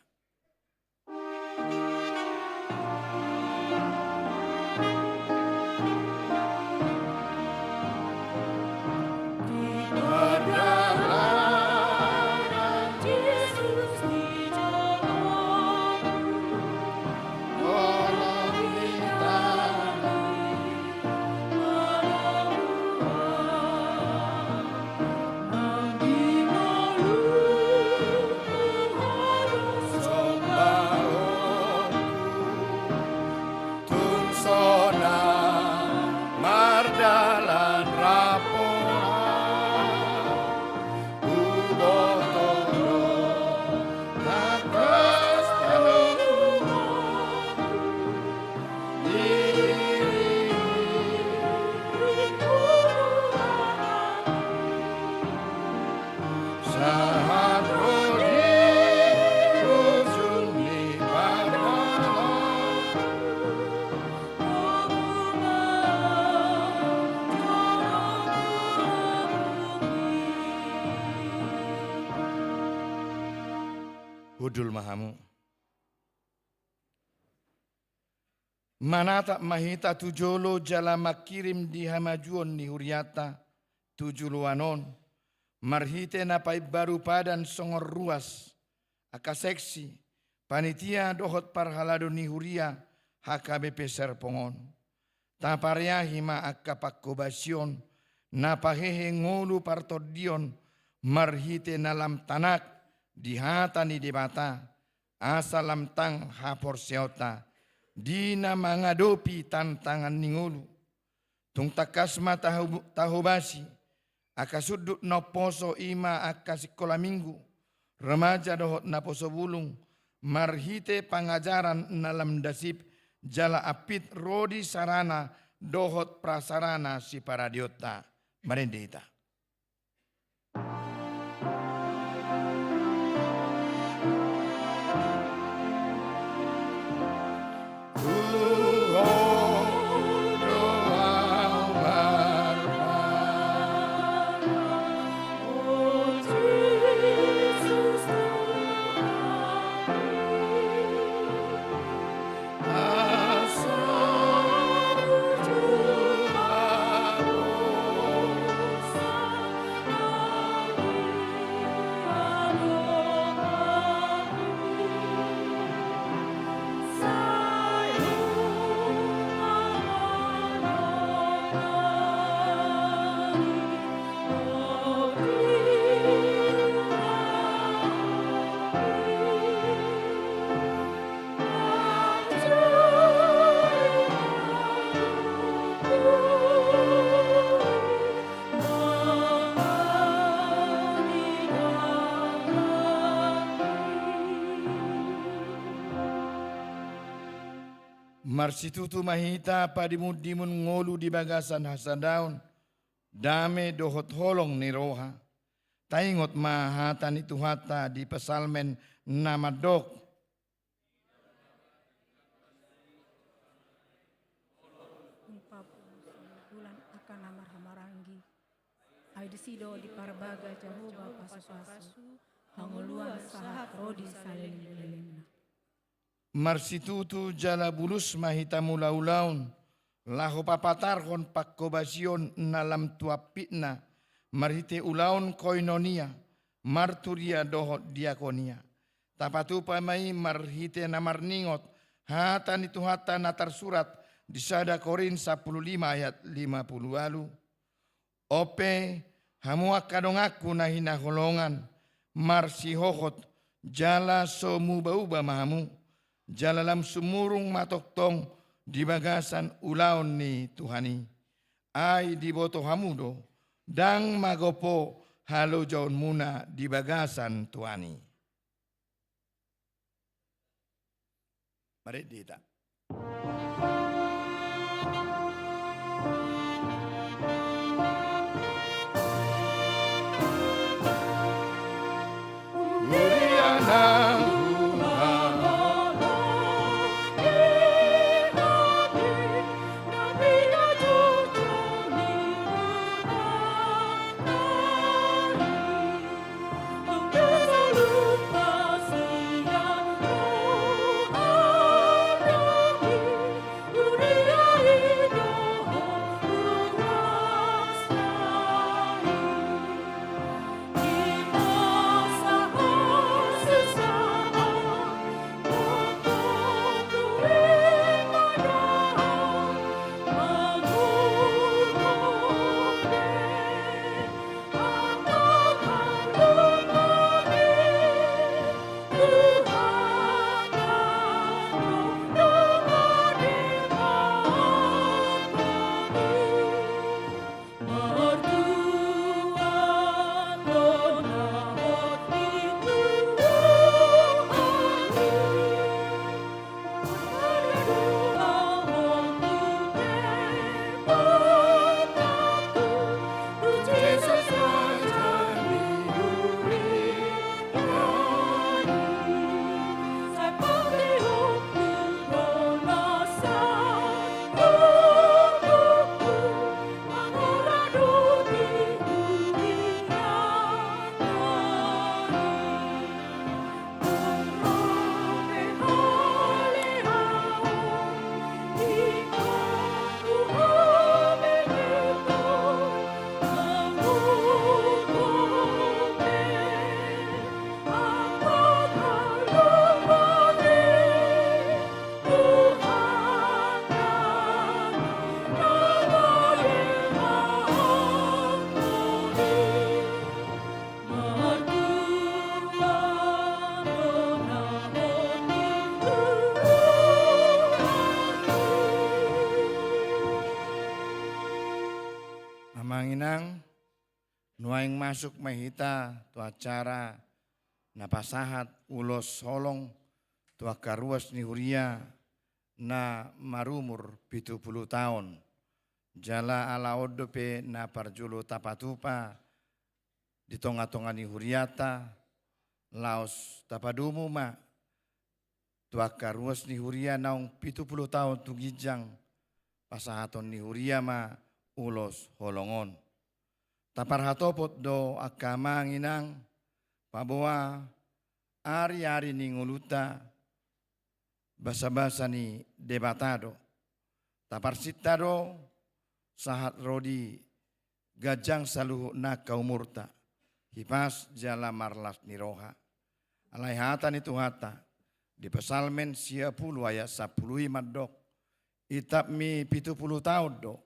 Hudul mahamu. Manata mahita tujolo jalama kirim di hamajuon ni huriata tujuluanon. Marhite napai baru padan songor ruas. Akaseksi panitia dohot parhalado ni huria HKBP Serpongon. Taparia hima akapakobasion napahehe ngolu partodion marhite nalam tanak dihata ni debata asalam tang hapor seota dina mangadopi tantangan ningulu tung takasma tahubasi, aka sudut no poso ima aka sekolah minggu, remaja dohot na poso bulung, marhite pangajaran nalam dasip, jala apit rodi sarana dohot prasarana si paradiota. Marendita. Marsitutu mahita padimudimun ngolu di bagasan hasadaun, dame dohot holong ni roha, taingot mahatan itu hata di pesalmen namadok. Bulan akan namar hamarangi, ay desido di parbaga jahuba pasu-pasu, hanguluan sahat rodi salin-lilinna. Marsitutu jala bulus mahita mulaulaun, laho papatarhon pakkobasion nalam tuapitna, marhite ulaun koinonia, marturia dohot diakonia. Tapatu pamai marhite namarningot, hatan itu hata natar surat di sada Korin 15 ayat 50 lalu. Ope hamuak kadongaku nahina holongan, marsihohot jala somubauba mahamu. Jalalam sumurung matoktong di bagasan ulaon ni Tuhani. Ay di boto hamudo, dang magopo halo jaun muna di bagasan Tuhani. Mari dita. kamanginang nuaing masuk mahita tu acara napasahat ulos holong tu akaruas ni huria na marumur 70 tahun. Jala ala odope na parjulo tapatupa di tonga-tonga ni huriata laos tapadumu ma tu akaruas ni huria naung 70 tahun tu gijang pasahaton ni huria ma ulos holongon. Tapar hatopot do akama nginang paboa ari-ari ni nguluta basa-basa ni debatado. Tapar sitado sahat rodi gajang saluhu na kaumurta. Hipas jala marlas ni roha. Alai hata ni tuhata. Di pesalmen 10 ayat 10 madok. Itap mi 70 tahun do.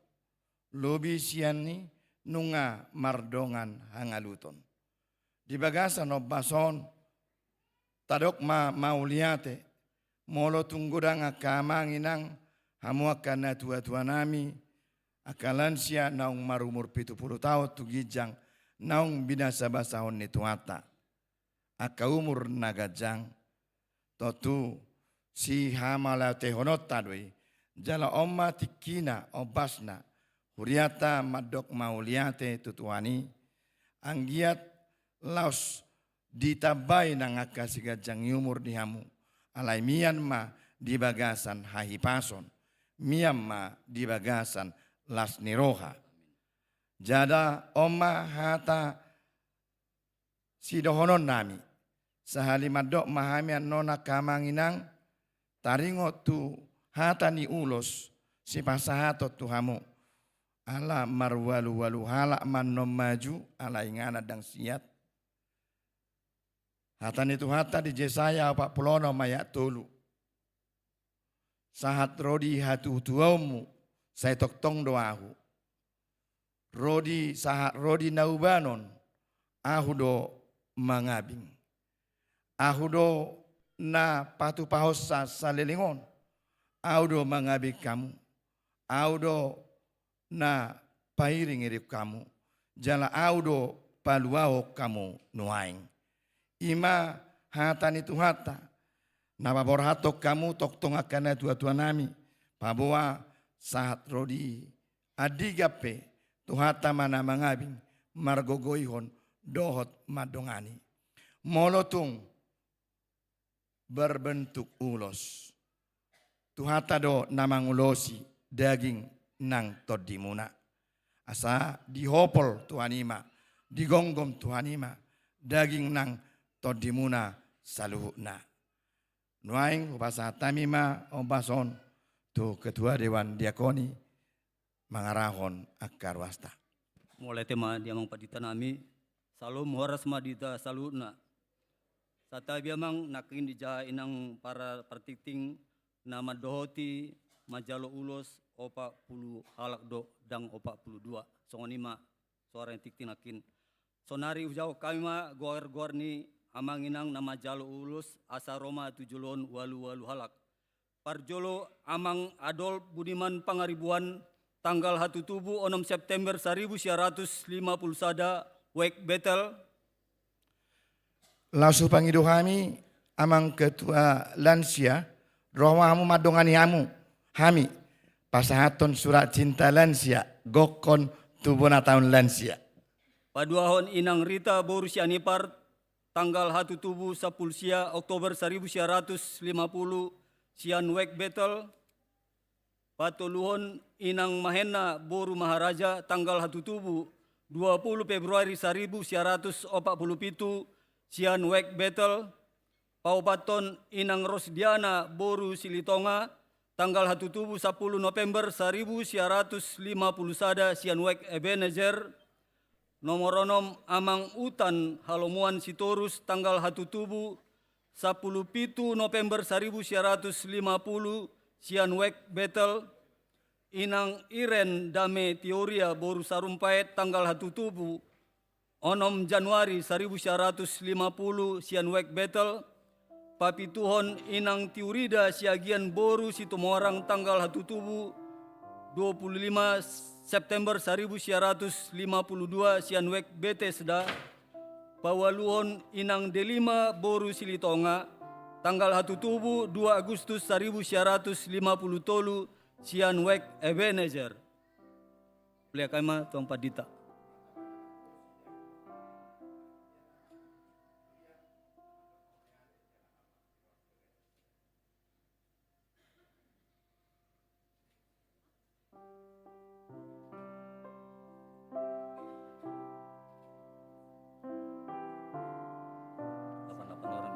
Lobi sian ni nunga mardongan hangaluton. Di bagasan o bason tadok mauliate molo tunggudang akamanginang hamu akan tua-tua nami akalan sia naung marumur 70 tahun tu gijang naung binasa basahon ni tuata aka umur nagajang totu si hamala tehonot tadoi jala omma tikina obasna huriata madok mauliate tutuani anggiat laos ditabai nang akasigajang umur dihamu alai mian ma di bagasan hahipason mian ma di bagasan las niroha jada oma hata sidohonon nami sahali madok mahamian nona kamanginang taringo tu hata ni ulos si pasahato tuhamu ala marwalu-walu halak manom maju ala ingana dang siat. Hatan itu hata di Jesaya 40 ayat 3. Sahat rodi hatu tuamu saya toktong doahu. Rodi sahat rodi naubanon ahu do mangabing. Ahu do na patu pahosa salilingon. Ahu do mangabing kamu. Ahu do na pairing irip kamu. Jala ahu do paluao kamu nuaing. Ima hatan itu hata. Nababor hatok kamu toktong akana tua-tua nami. Paboa sahat rodi adigape tuhata mana mangabing margogoihon dohot madongani. Molotung berbentuk ulos. Tuhata do namangulosi daging nang todimuna. Asa dihopol tuhanima, digonggom tuhanima, daging nang todimuna saluhuna. Nuaing upasa tamima obason tu ketua dewan diakoni mangarahon akar wasta. Mulai tema dia mang padita nami salum horas madita saluna. Sata biamang nakin dija inang para partiting nama dohoti majalo ulos 40 halak do dang 42 songonima suara yang tikting nakin. Sonari ujau kami ma gor ni amanginang nama jalo ulus asa Roma 7 walu halak. Parjolo amang Adol Budiman Pangaribuan tanggal 1 tubuh 6 September 1950 sada Wake Betel. Lasu pangidu kami amang ketua lansia rohamu madongani hami pasahaton surat cinta lansia gokon tubuna tahun lansia. Paduahon inang Rita Borusianipar tanggal 1 tubuh 10 Oktober 1950 sian Wake Betel. Patuluhon inang Mahena Boru Maharaja tanggal 1 tubuh 20 Februari 1947 sian Wake Betel. Paupaton inang Rosdiana Boru Silitonga tanggal 1 tubuh 10 November 1950 sada sian Wake Ebenezer. Nomoronom amang utan halomuan Sitorus tanggal 1 tubuh 10 pitu November 1950 sian Wake Betel. Inang Iren Dame Teoria Boru Sarumpait tanggal 1 tubuh 6 Januari 1950 sian Wake Betel. Papituhon inang Tiurida siagian Boru Situmorang tanggal 1 tubuh 25 September 1952 sianwek Bethesda, Pawaluhon inang delima boru silitonga, tanggal 1 tubuh 2 Agustus 1953 sianwek Ebenezer. Peliakama Tuang Padita. Delapan orang.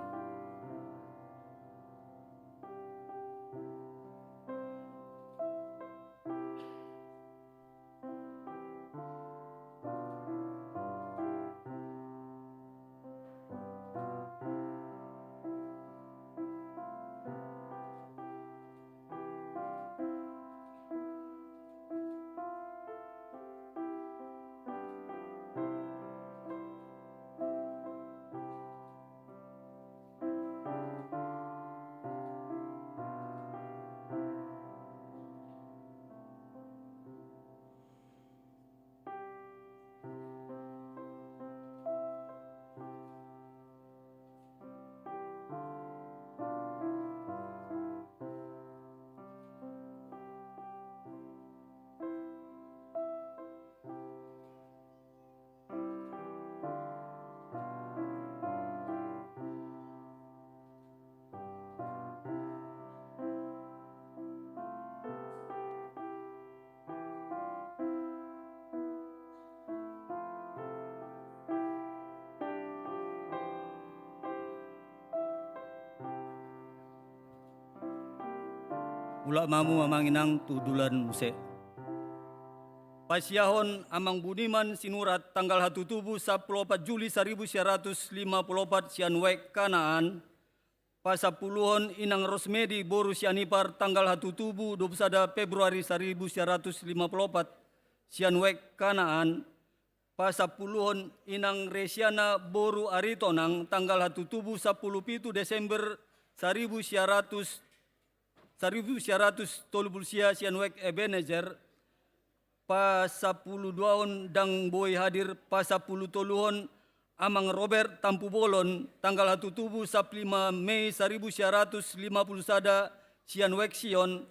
Ulak mamu amanginang tudulan muse. Pasyahon amang budiman sinurat tanggal 1 tubuh 14 Juli 1954 sianwek Kanaan. Pasapuluhon inang Rosmedi boru sianipar tanggal 1 tubuh 21 Februari 1954 sianwek Kanaan. Pasapuluhon inang Resiana boru Aritonang tanggal 1 tubuh 10 Desember 1900 sianwek Ebenezer. Pa 10 duaon dang boy hadir pa 10 toluhon amang Robert Tampu Bolon tanggal 1 tubuh 15 Mei 1951 sianwek Sion.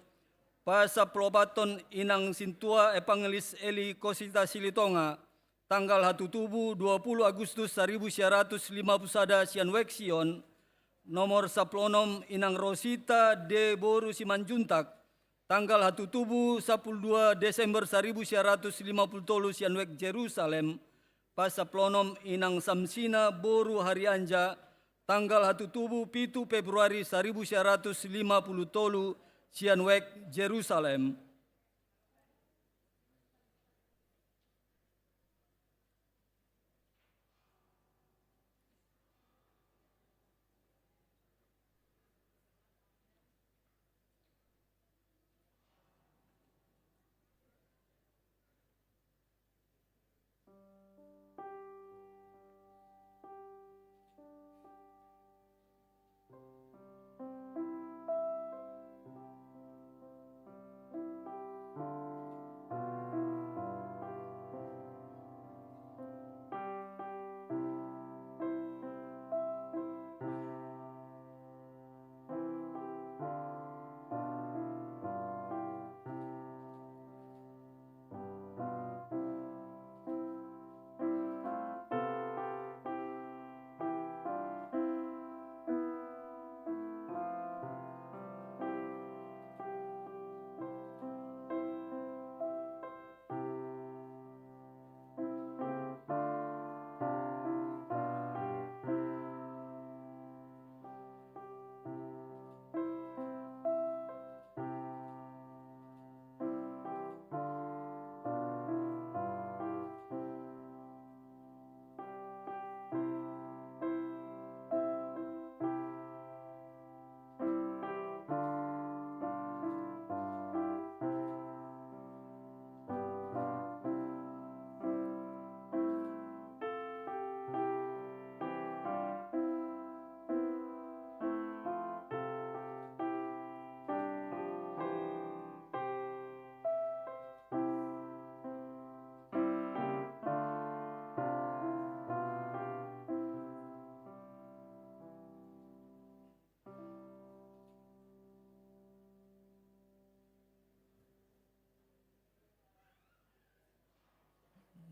Pa 10 baton inang Sintua Evangelis Eli Kosita Silitonga tanggal 1 tubuh 20 Agustus 1951 sianwek Sion. Nomor 16 inang Rosita de Boru Simanjuntak tanggal 1 tubuh 12 Desember 1950 sianwek Jerusalem. Pasaplonom inang Samsina Boru Harianja tanggal 1 tubuh 7 Februari 1950 sianwek Jerusalem.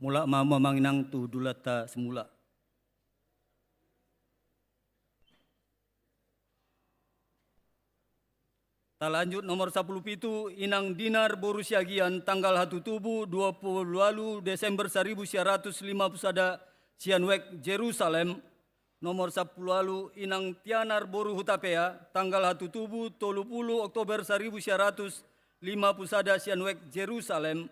mula mama manginang tu dulata semula. Lanjut nomor 10 pitu inang dinar boru siagian tanggal 1 tubuh 20 Desember 1950 sada sianwek Jerusalem. Nomor 10 inang tianar boru hutapea tanggal 1 tubuh 30 Oktober 1950 sada sianwek Jerusalem.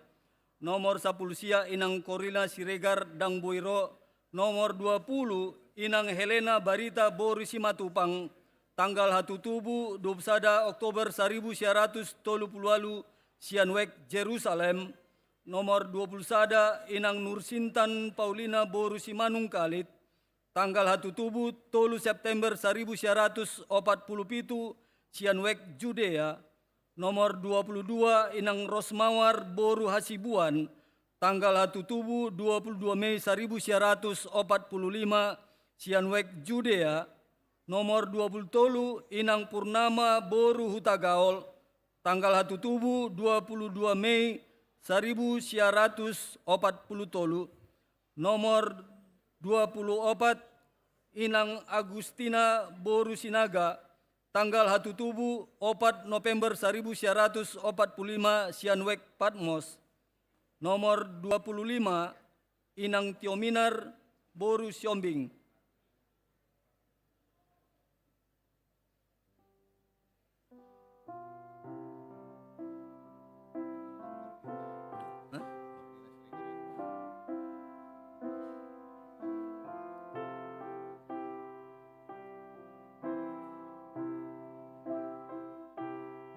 Nomor 10 sia inang Korina Siregar dang Boiro. Nomor 20 inang Helena Barita boru Simatupang tanggal 1 tubuh 21 Oktober 1930 sianwek Jerusalem. Nomor 21 inang Nursintan Paulina boru Simanung Kalit tanggal 1 tubuh 3 September 1947 sianwek Judea. Nomor 22 inang Rosmawar boru Hasibuan tanggal 1 tubuh 22 Mei 1945 sianwek Judea. Nomor 20 inang Purnama boru Hutagaol tanggal 1 tubuh 22 Mei 1940. Nomor 24 inang Agustina boru Sinaga tanggal 1 tubuh 4 November 1945 sianwek Patmos. Nomor 25 inang Tiominar boru Siombing.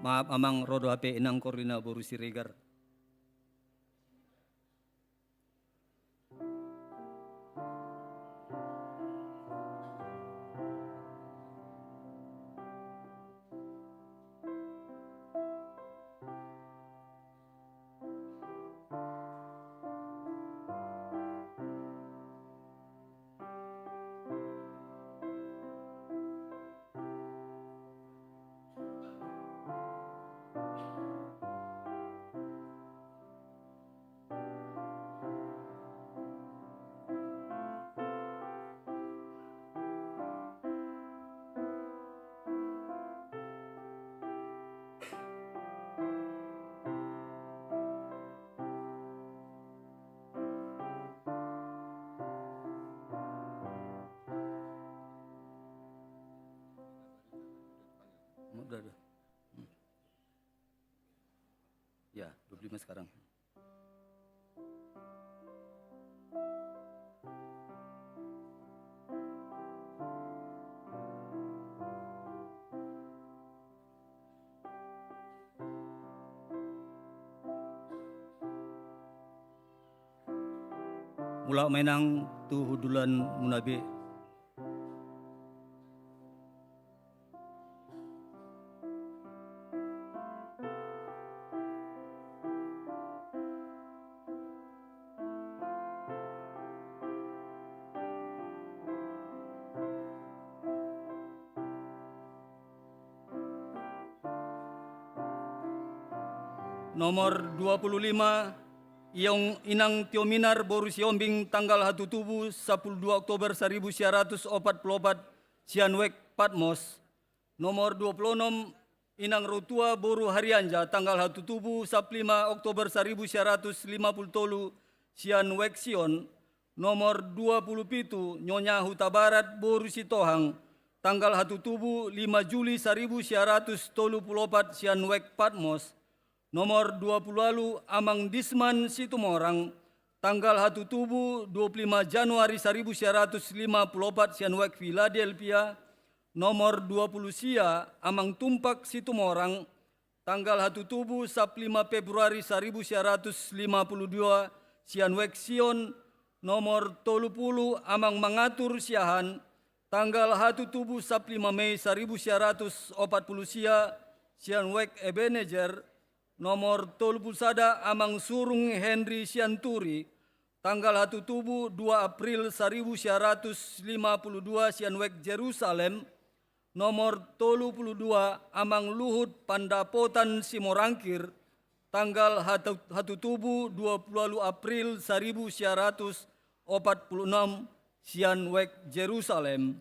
Maaf amang rodo HP inang Korina boru Siregar. Udah. Ya, 25 sekarang. Mula mainang tu hudulan munabe. Nomor 25 Iong inang Tiominar boru Siombing tanggal 1 tubuh 12 Oktober 1944 sianwek Patmos. Nomor 26 inang Rutua boru Harianja tanggal 1 tubuh 15 Oktober 1950 sianwek Sion. Nomor 27 Nyonya Huta Barat boru Sitohang tanggal 1 tubuh 5 Juli 1934 sianwek Patmos. Nomor 20 Amang Disman Situmorang tanggal 1 tubuh 25 Januari 1954 sianwek Philadelphia. Nomor 20 Sia Amang Tumpak Situmorang tanggal 1 tubuh 15 Februari 1952 sianwek Sion. Nomor 30 Amang Mangatur Siahan tanggal 1 tubuh 15 Mei 1940 sianwek Ebenezer. Nomor 31 Amang Surung Henry Sianturi tanggal 1 tubuh 2 April 1952 sianwek Jerusalem. Nomor 32 Amang Luhut Pandapotan Simorangkir tanggal hatu tubuh 20 April 1946 sian wek Jerusalem.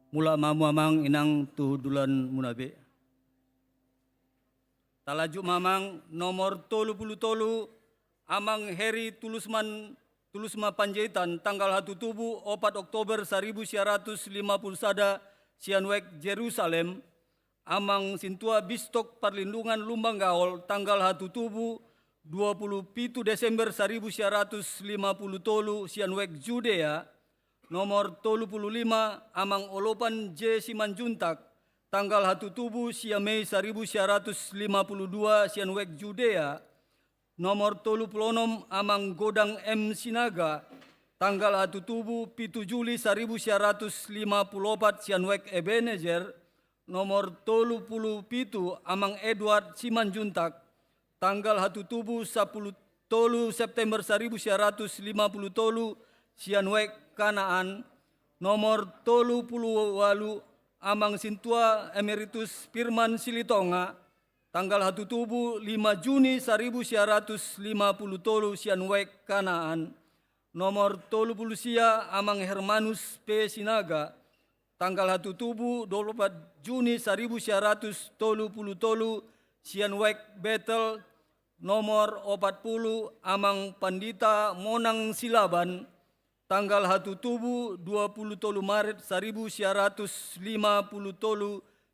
Mula mamang inang tuhudulan munabe. Talajuk mamang nomor 33 amang Heri Tulusma Panjaitan tanggal 1 tubuh 4 Oktober 1951 Sianwek Jerusalem. Amang Sintua Bistok Perlindungan Lumbang Gaol tanggal 1 tubuh 27 Desember 1950 Sianwek Judea. Nomor 35 amang Olopan J. Simanjuntak tanggal 1 tubuh sia Mei 1952 Sianwek Judea. Nomor 36 amang Godang M. Sinaga tanggal 1 tubuh 7 Juli 1954 Sianwek Ebenezer. Nomor 37 amang Edward Simanjuntak tanggal 1 tubuh 10 September 1950 Sianwek Kanaan. Nomor 38 amang Sintua Emeritus Firman Silitonga tanggal 1 tubuh 5 Juni 1950 Sianwek Kanaan. Nomor 30 sia amang Hermanus P. Sinaga tanggal 1 tubuh 24 Juni 1930 Sianwek Betel. Nomor 40 amang Pandita Monang Silaban tanggal 1 tubuh 23 Maret 1950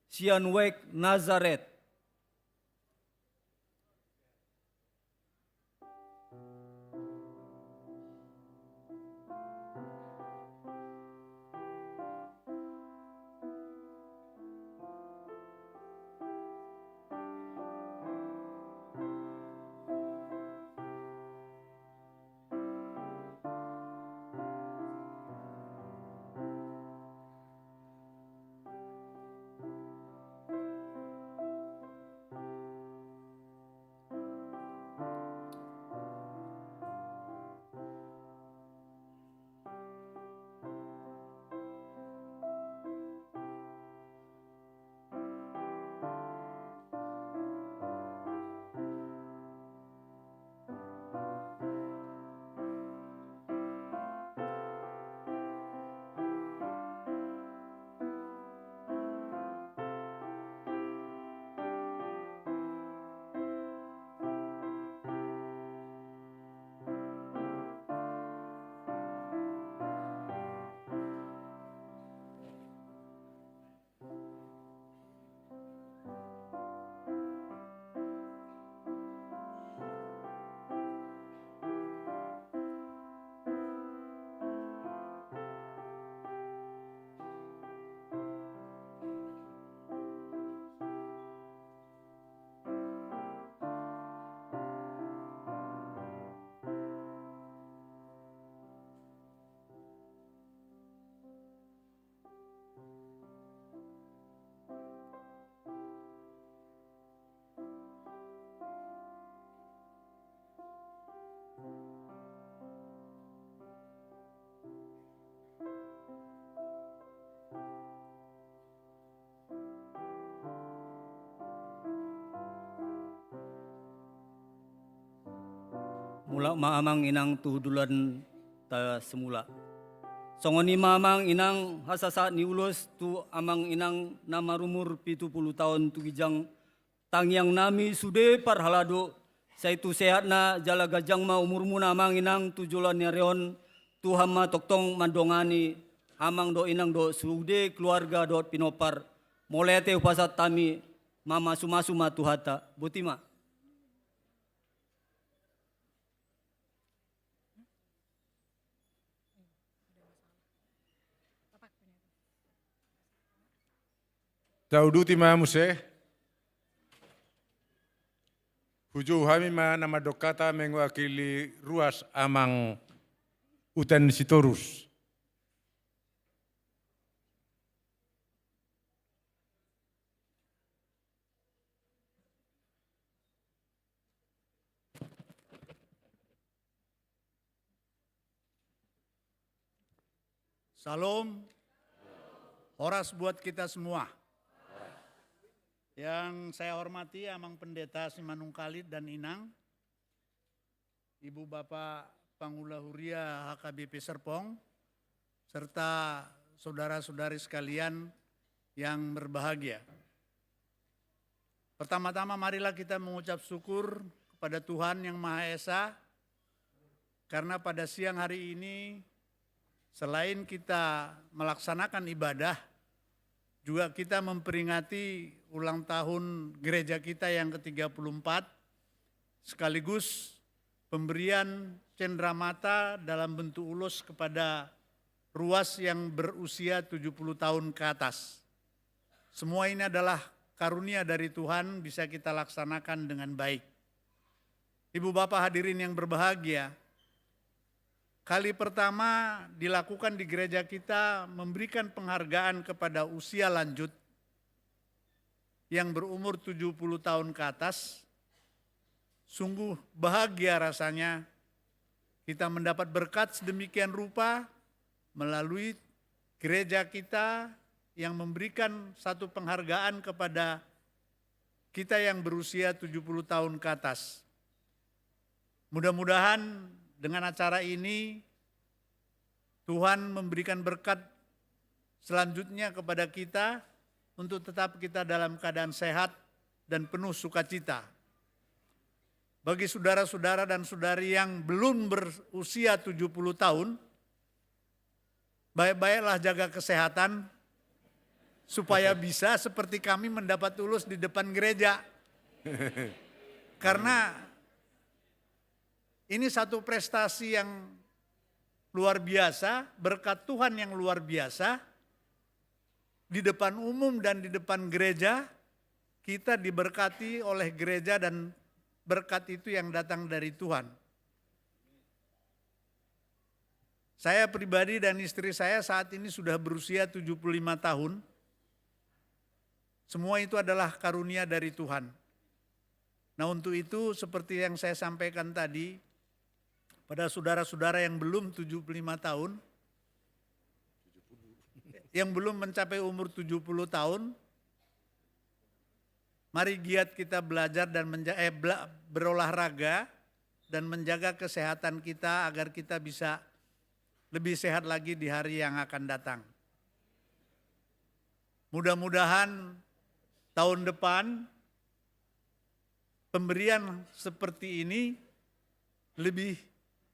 Sianwek Nazaret. mula maamang inang tuhudulan ta semula. Songoni mamang inang hasasa ni ulos tu amang inang nama rumur 70 tahun tu gijang tangyang nami sude parhalado saitu sehat na jala gajang ma umurmu namang inang tujulan ni reon tu hama toktong mandongani amang do inang do sude keluarga do pinopar molete upasat tami mama suma tuhata butima. Tauduti ma muse. Huju hami ma nama dokata mengwakili ruas amang utan Sitorus. Salam, horas buat kita semua. Yang saya hormati Amang Pendeta Simanung Khalid dan Inang, Ibu Bapak Pangula Huria HKBP Serpong, serta saudara-saudari sekalian yang berbahagia. Pertama-tama marilah kita mengucap syukur kepada Tuhan Yang Maha Esa, karena pada siang hari ini selain kita melaksanakan ibadah, juga kita memperingati ulang tahun gereja kita yang ke-34, sekaligus pemberian cenderamata dalam bentuk ulos kepada ruas yang berusia 70 tahun ke atas. Semua ini adalah karunia dari Tuhan bisa kita laksanakan dengan baik. Ibu Bapak hadirin yang berbahagia, kali pertama dilakukan di gereja kita memberikan penghargaan kepada usia lanjut yang berumur 70 tahun ke atas. Sungguh bahagia rasanya kita mendapat berkat sedemikian rupa melalui gereja kita yang memberikan satu penghargaan kepada kita yang berusia 70 tahun ke atas. Mudah-mudahan dengan acara ini Tuhan memberikan berkat selanjutnya kepada kita untuk tetap kita dalam keadaan sehat dan penuh sukacita. Bagi saudara-saudara dan saudari yang belum berusia 70 tahun, baik-baiklah jaga kesehatan supaya bisa seperti kami mendapat ulus di depan gereja. Karena ini satu prestasi yang luar biasa, berkat Tuhan yang luar biasa. Di depan umum dan di depan gereja, kita diberkati oleh gereja dan berkat itu yang datang dari Tuhan. Saya pribadi dan istri saya saat ini sudah berusia 75 tahun. Semua itu adalah karunia dari Tuhan. Nah, untuk itu seperti yang saya sampaikan tadi, pada saudara-saudara yang belum 75 tahun, yang belum mencapai umur 70 tahun, mari giat kita belajar dan berolahraga dan menjaga kesehatan kita agar kita bisa lebih sehat lagi di hari yang akan datang. Mudah-mudahan tahun depan pemberian seperti ini lebih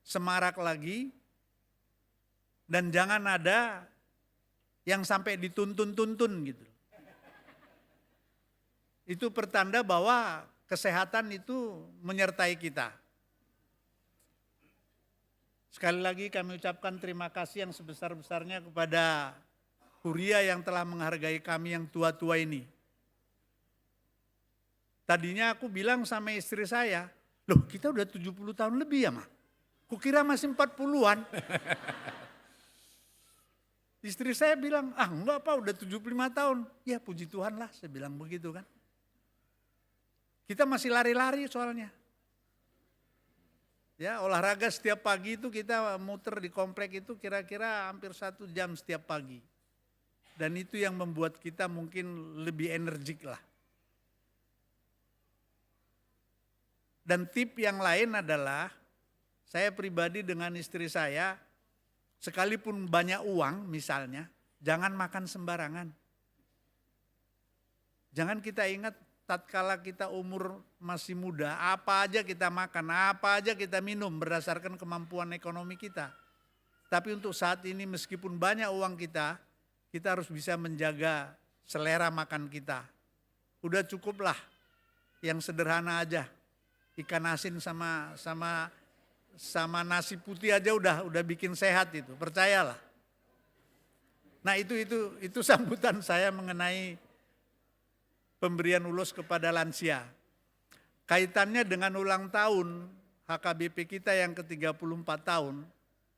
semarak lagi dan jangan ada yang sampai dituntun-tuntun gitu. Itu pertanda bahwa kesehatan itu menyertai kita. Sekali lagi kami ucapkan terima kasih yang sebesar-besarnya kepada Huria yang telah menghargai kami yang tua-tua ini. Tadinya aku bilang sama istri saya, loh kita udah 70 tahun lebih ya, Ma? Kukira masih 40-an. Istri saya bilang, enggak Pak, udah 75 tahun. Ya puji Tuhan lah, saya bilang begitu kan. Kita masih lari-lari soalnya. Ya, olahraga setiap pagi itu kita muter di komplek itu kira-kira hampir 1 jam setiap pagi. Dan itu yang membuat kita mungkin lebih energik lah. Dan tip yang lain adalah saya pribadi dengan istri saya, sekalipun banyak uang misalnya, jangan makan sembarangan. Jangan kita ingat tatkala kita umur masih muda, apa aja kita makan, apa aja kita minum berdasarkan kemampuan ekonomi kita. Tapi untuk saat ini meskipun banyak uang kita harus bisa menjaga selera makan kita. Udah cukuplah yang sederhana aja. Ikan asin sama nasi putih aja udah bikin sehat itu, percayalah. Nah itu sambutan saya mengenai pemberian ulos kepada lansia. Kaitannya dengan ulang tahun HKBP kita yang ke-34 tahun,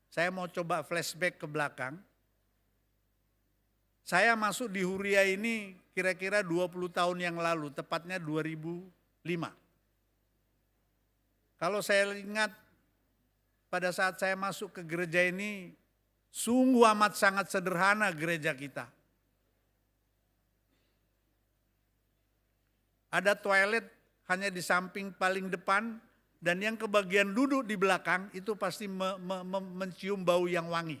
saya mau coba flashback ke belakang. Saya masuk di Huria ini kira-kira 20 tahun yang lalu, tepatnya 2005. Kalau saya ingat pada saat saya masuk ke gereja ini, sungguh amat sangat sederhana gereja kita. Ada toilet hanya di samping paling depan, dan yang kebagian duduk di belakang itu pasti mencium bau yang wangi.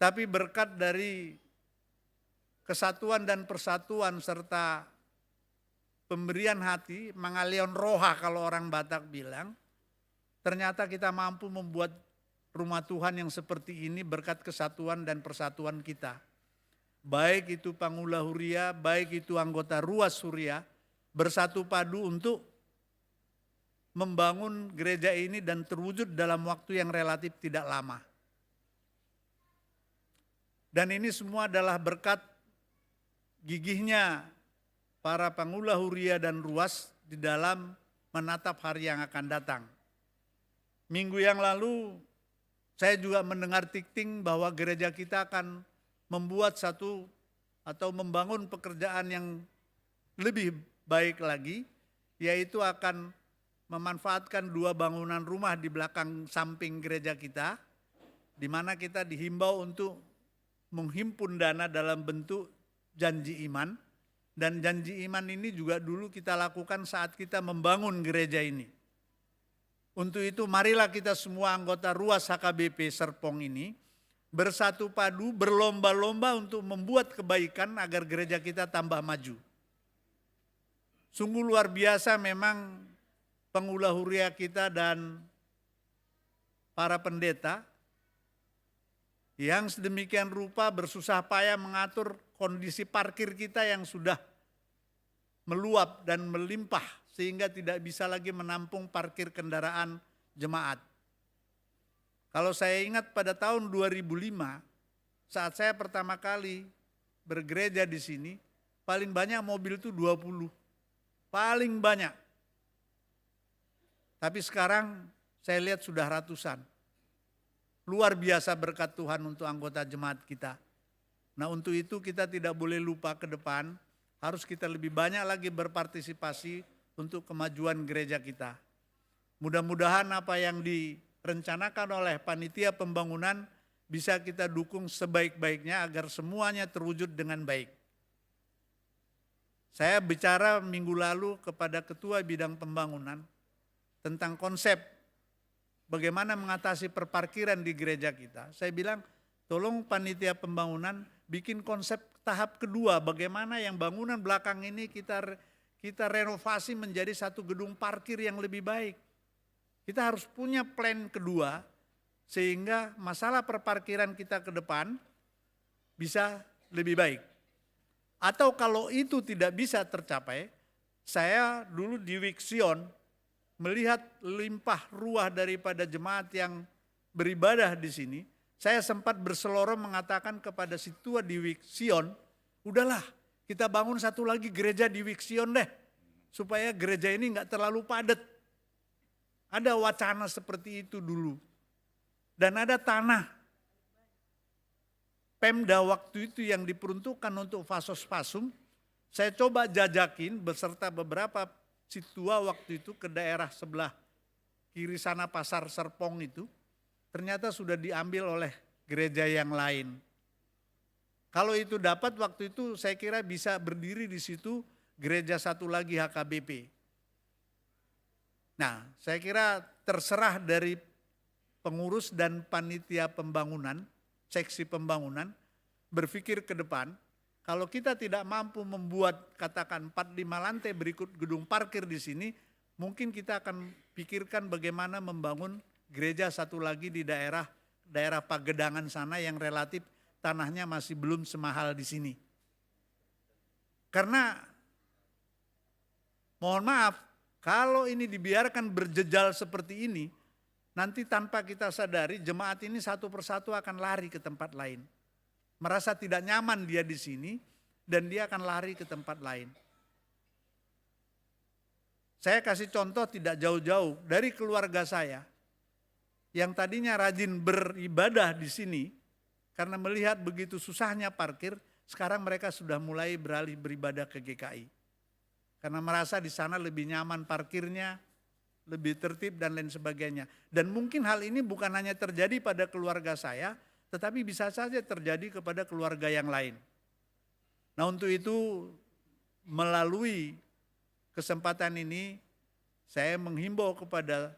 Tapi berkat dari kesatuan dan persatuan serta pemberian hati, mangalion roha kalau orang Batak bilang, ternyata kita mampu membuat rumah Tuhan yang seperti ini berkat kesatuan dan persatuan kita. Baik itu Pangula Huria, baik itu anggota Ruas Huria, bersatu padu untuk membangun gereja ini dan terwujud dalam waktu yang relatif tidak lama. Dan ini semua adalah berkat gigihnya para Pangula Huria dan Ruas di dalam menatap hari yang akan datang. Minggu yang lalu saya juga mendengar tikting bahwa gereja kita akan membuat satu atau membangun pekerjaan yang lebih baik lagi, yaitu akan memanfaatkan 2 bangunan rumah di belakang samping gereja kita, di mana kita dihimbau untuk menghimpun dana dalam bentuk janji iman, dan janji iman ini juga dulu kita lakukan saat kita membangun gereja ini. Untuk itu marilah kita semua anggota Ruas HKBP Serpong ini bersatu padu, berlomba-lomba untuk membuat kebaikan agar gereja kita tambah maju. Sungguh luar biasa memang Pangula Huria kita dan para pendeta yang sedemikian rupa bersusah payah mengatur kondisi parkir kita yang sudah meluap dan melimpah sehingga tidak bisa lagi menampung parkir kendaraan jemaat. Kalau saya ingat pada tahun 2005, saat saya pertama kali bergereja di sini, paling banyak mobil itu 20. Paling banyak. Tapi sekarang saya lihat sudah ratusan. Luar biasa berkat Tuhan untuk anggota jemaat kita. Nah untuk itu kita tidak boleh lupa ke depan, harus kita lebih banyak lagi berpartisipasi untuk kemajuan gereja kita. Mudah-mudahan apa yang direncanakan oleh panitia pembangunan bisa kita dukung sebaik-baiknya agar semuanya terwujud dengan baik. Saya bicara minggu lalu kepada ketua bidang pembangunan tentang konsep bagaimana mengatasi perparkiran di gereja kita. Saya bilang, tolong panitia pembangunan bikin konsep tahap kedua, bagaimana yang bangunan belakang ini kita renovasi menjadi satu gedung parkir yang lebih baik. Kita harus punya plan kedua sehingga masalah perparkiran kita ke depan bisa lebih baik. Atau kalau itu tidak bisa tercapai, saya dulu di Wiksion melihat limpah ruah daripada jemaat yang beribadah di sini, saya sempat berseloroh mengatakan kepada si tua di Wiksion, udahlah kita bangun satu lagi gereja di Wiksion deh, supaya gereja ini nggak terlalu padat. Ada wacana seperti itu dulu. Dan ada tanah Pemda waktu itu yang diperuntukkan untuk Fasos-Fasum, saya coba jajakin beserta beberapa situa waktu itu ke daerah sebelah kiri sana Pasar Serpong itu, ternyata sudah diambil oleh gereja yang lain. Kalau itu dapat waktu itu saya kira bisa berdiri di situ gereja satu lagi HKBP. Nah saya kira terserah dari pengurus dan panitia pembangunan, seksi pembangunan, berpikir ke depan, kalau kita tidak mampu membuat katakan 4-5 lantai berikut gedung parkir di sini, mungkin kita akan pikirkan bagaimana membangun gereja satu lagi di daerah Pagedangan sana yang relatif tanahnya masih belum semahal di sini. Karena mohon maaf, kalau ini dibiarkan berjejal seperti ini, nanti tanpa kita sadari jemaat ini satu persatu akan lari ke tempat lain. Merasa tidak nyaman dia di sini dan dia akan lari ke tempat lain. Saya kasih contoh tidak jauh-jauh dari keluarga saya yang tadinya rajin beribadah di sini karena melihat begitu susahnya parkir, sekarang mereka sudah mulai beralih beribadah ke GKI. Karena merasa di sana lebih nyaman parkirnya, lebih tertib dan lain sebagainya. Dan mungkin hal ini bukan hanya terjadi pada keluarga saya, tetapi bisa saja terjadi kepada keluarga yang lain. Nah, untuk itu melalui kesempatan ini saya menghimbau kepada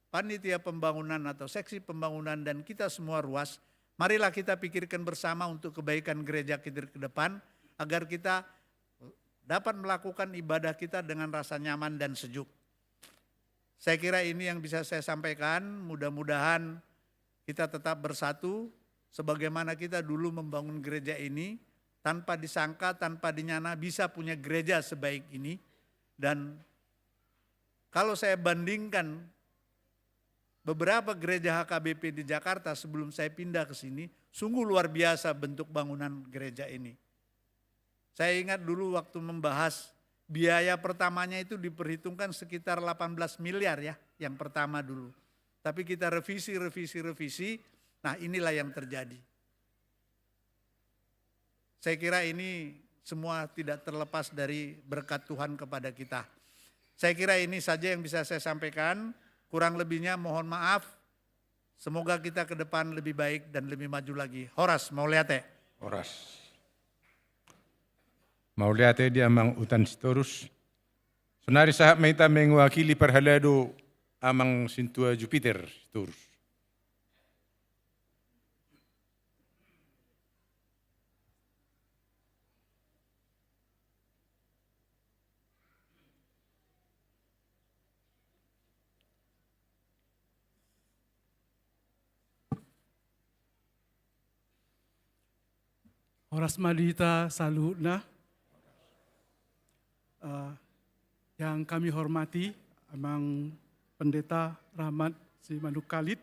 panitia pembangunan atau seksi pembangunan dan kita semua ruas, marilah kita pikirkan bersama untuk kebaikan gereja kita ke depan agar kita dapat melakukan ibadah kita dengan rasa nyaman dan sejuk. Saya kira ini yang bisa saya sampaikan, mudah-mudahan kita tetap bersatu sebagaimana kita dulu membangun gereja ini tanpa disangka, tanpa dinyana bisa punya gereja sebaik ini. Dan kalau saya bandingkan beberapa gereja HKBP di Jakarta sebelum saya pindah ke sini, sungguh luar biasa bentuk bangunan gereja ini. Saya ingat dulu waktu membahas biaya pertamanya itu diperhitungkan sekitar 18 miliar ya, yang pertama dulu. Tapi kita revisi, nah inilah yang terjadi. Saya kira ini semua tidak terlepas dari berkat Tuhan kepada kita. Saya kira ini saja yang bisa saya sampaikan, kurang lebihnya mohon maaf. Semoga kita ke depan lebih baik dan lebih maju lagi. Horas, mau lihat ya? Oras. Mau lihat dia amang utan sitorus. Sunari sahab maita mengwakili perhalado amang sintua Jupiter sitorus. Horas Madita Salutna, yang kami hormati, Amang Pendeta Rahmat Si Manuk Khalid,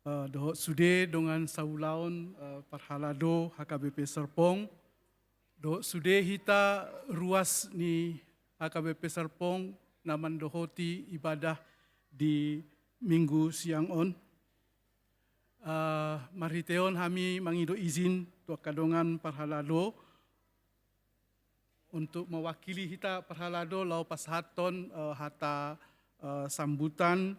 Dohot Sude dengan Saulaun Parhalado HKBP Serpong, Dohot Sude hita ruas ni HKBP Serpong naman dohoti ibadah di minggu siang on. Mariteon kami mangido izin tua kadongan Parhalado untuk mewakili hita Parhalado lau pashaton hata sambutan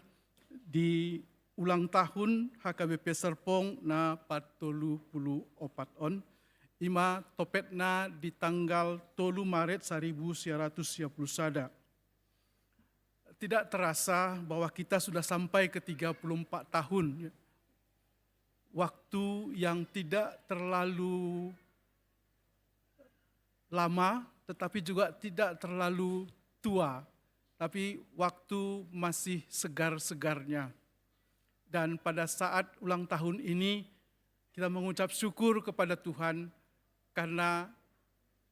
di ulang tahun HKBP Serpong na 44 on. Ima topetna di tanggal 3 Maret 1921. Tidak terasa bahwa kita sudah sampai ke 34 tahun. Waktu yang tidak terlalu lama, tetapi juga tidak terlalu tua, tapi waktu masih segar-segarnya. Dan pada saat ulang tahun ini, kita mengucap syukur kepada Tuhan karena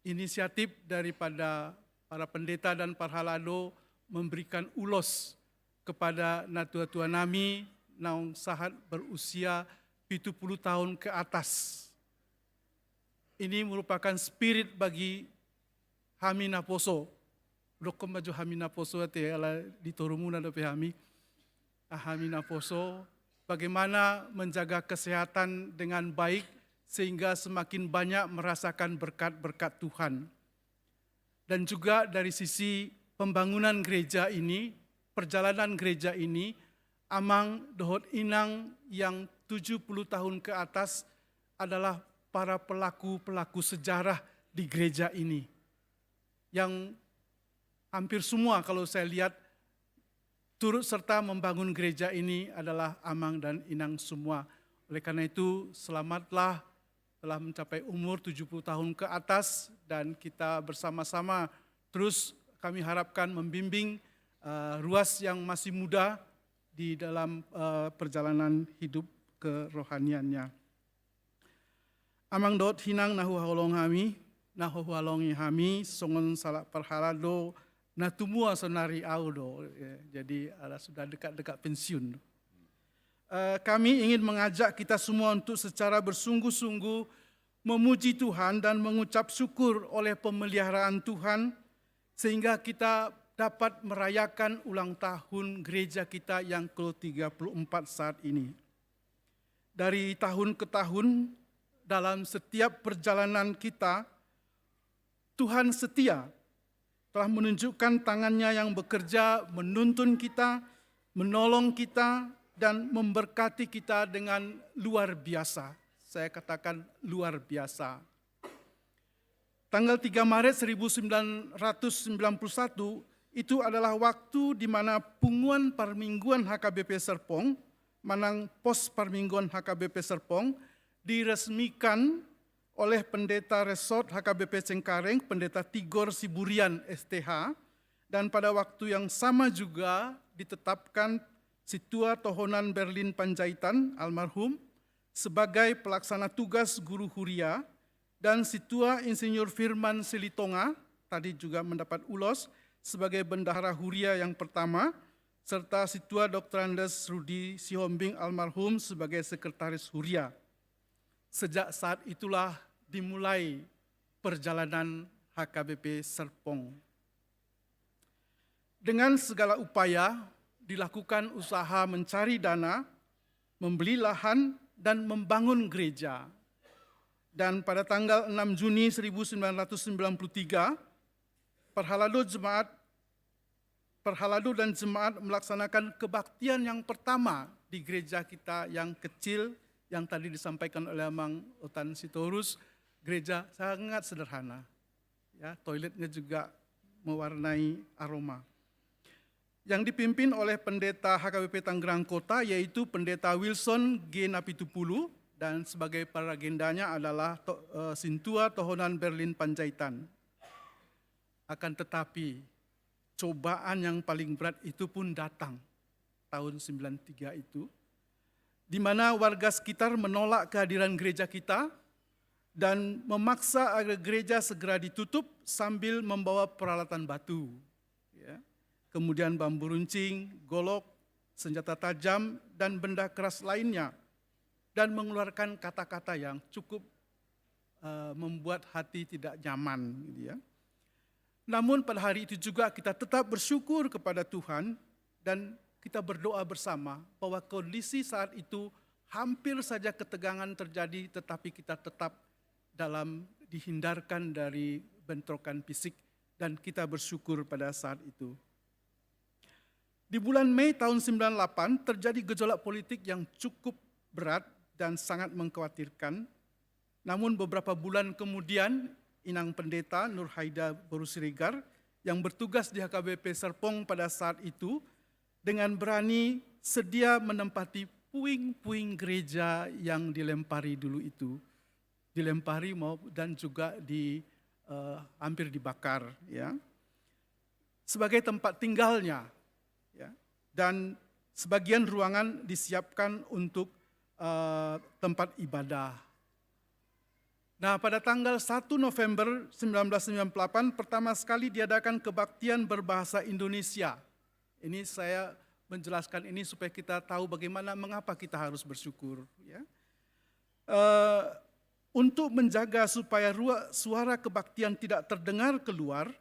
inisiatif daripada para pendeta dan parhalado memberikan ulos kepada natua-tua nami, naung sahat berusia 70 tahun ke atas. Ini merupakan spirit bagi Hamina Poso. Dokom maju Hamina Poso te ala ditorumuna do Hami. Hamina Poso bagaimana menjaga kesehatan dengan baik sehingga semakin banyak merasakan berkat-berkat Tuhan. Dan juga dari sisi pembangunan gereja ini, perjalanan gereja ini, amang dohot inang yang 70 tahun ke atas adalah para pelaku-pelaku sejarah di gereja ini. Yang hampir semua kalau saya lihat turut serta membangun gereja ini adalah Amang dan Inang semua. Oleh karena itu, selamatlah telah mencapai umur 70 tahun ke atas dan kita bersama-sama terus kami harapkan membimbing Ruas yang masih muda di dalam perjalanan hidup kerohaniannya. Amang dot hinang nahu halong hami, nahu halongi hami, songon salak perhalado, natumua sonari audo. Jadi sudah dekat-dekat pensiun. Kami ingin mengajak kita semua untuk secara bersungguh-sungguh memuji Tuhan dan mengucap syukur oleh pemeliharaan Tuhan sehingga kita dapat merayakan ulang tahun gereja kita yang ke-34 saat ini. Dari tahun ke tahun, dalam setiap perjalanan kita, Tuhan setia telah menunjukkan tangannya yang bekerja, menuntun kita, menolong kita, dan memberkati kita dengan luar biasa. Saya katakan luar biasa. Tanggal 3 Maret 1991 itu adalah waktu di mana punguan Parmingguan HKBP Serpong, Manang Pos Parmingguan HKBP Serpong, diresmikan oleh Pendeta Resort HKBP Cengkareng, Pendeta Tigor Siburian STH, dan pada waktu yang sama juga ditetapkan Situa Tohonan Berlin Panjaitan almarhum sebagai pelaksana tugas guru huria dan Situa Insinyur Firman Silitonga tadi juga mendapat ulos sebagai bendahara huria yang pertama serta Situa Dr. Andes Rudi Sihombing almarhum sebagai sekretaris huria. Sejak saat itulah dimulai perjalanan HKBP Serpong. Dengan segala upaya dilakukan usaha mencari dana, membeli lahan, dan membangun gereja. Dan pada tanggal 6 Juni 1993, Perhalado dan jemaat melaksanakan kebaktian yang pertama di gereja kita yang kecil, yang tadi disampaikan oleh Mang Otan Sitorus, gereja sangat sederhana. Ya, toiletnya juga mewarnai aroma. Yang dipimpin oleh pendeta HKBP Tangerang Kota yaitu Pendeta Wilson G. Napitupulu dan sebagai paragendanya adalah Sintua Tohonan Berlin Panjaitan. Akan tetapi cobaan yang paling berat itu pun datang tahun 93 itu, di mana warga sekitar menolak kehadiran gereja kita dan memaksa agar gereja segera ditutup sambil membawa peralatan batu. Ya. Kemudian bambu runcing, golok, senjata tajam, dan benda keras lainnya, dan mengeluarkan kata-kata yang cukup membuat hati tidak nyaman. Gitu ya. Namun pada hari itu juga kita tetap bersyukur kepada Tuhan dan kita berdoa bersama bahwa kondisi saat itu hampir saja ketegangan terjadi tetapi kita tetap dihindarkan dari bentrokan fisik dan kita bersyukur pada saat itu. Di bulan Mei tahun 98 terjadi gejolak politik yang cukup berat dan sangat mengkhawatirkan. Namun beberapa bulan kemudian Inang Pendeta Nur Haida Boru Siregar yang bertugas di HKBP Serpong pada saat itu dengan berani sedia menempati puing-puing gereja yang dilempari dulu itu. Dilempari dan juga hampir dibakar. Ya. Sebagai tempat tinggalnya. Ya. Dan sebagian ruangan disiapkan untuk tempat ibadah. Nah, pada tanggal 1 November 1998 pertama sekali diadakan kebaktian berbahasa Indonesia. Ini saya menjelaskan ini supaya kita tahu bagaimana mengapa kita harus bersyukur. Ya. Untuk menjaga supaya suara kebaktian tidak terdengar keluar,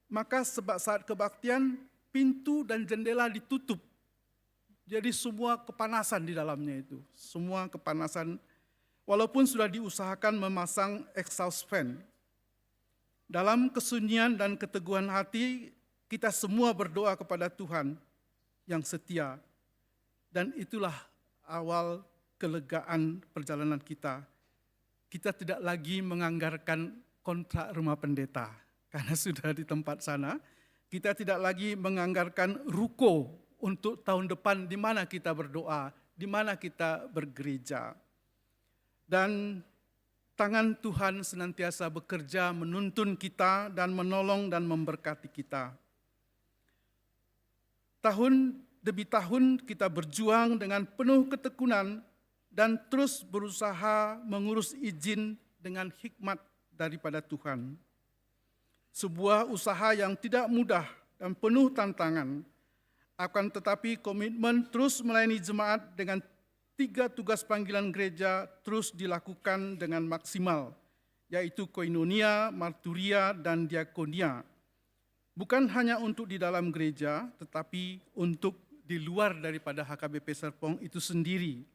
maka saat kebaktian pintu dan jendela ditutup. Jadi semua kepanasan di dalamnya itu, semua kepanasan. Walaupun sudah diusahakan memasang exhaust fan. Dalam kesunyian dan keteguhan hati, kita semua berdoa kepada Tuhan yang setia. Dan itulah awal kelegaan perjalanan kita. Kita tidak lagi menganggarkan kontrak rumah pendeta, karena sudah di tempat sana. Kita tidak lagi menganggarkan ruko untuk tahun depan di mana kita berdoa, di mana kita bergereja. Dan tangan Tuhan senantiasa bekerja menuntun kita dan menolong dan memberkati kita. Tahun demi tahun kita berjuang dengan penuh ketekunan dan terus berusaha mengurus izin dengan hikmat daripada Tuhan. Sebuah usaha yang tidak mudah dan penuh tantangan, akan tetapi komitmen terus melayani jemaat dengan 3 tugas panggilan gereja terus dilakukan dengan maksimal, yaitu koinonia, marturia, dan diakonia. Bukan hanya untuk di dalam gereja, tetapi untuk di luar daripada HKBP Serpong itu sendiri.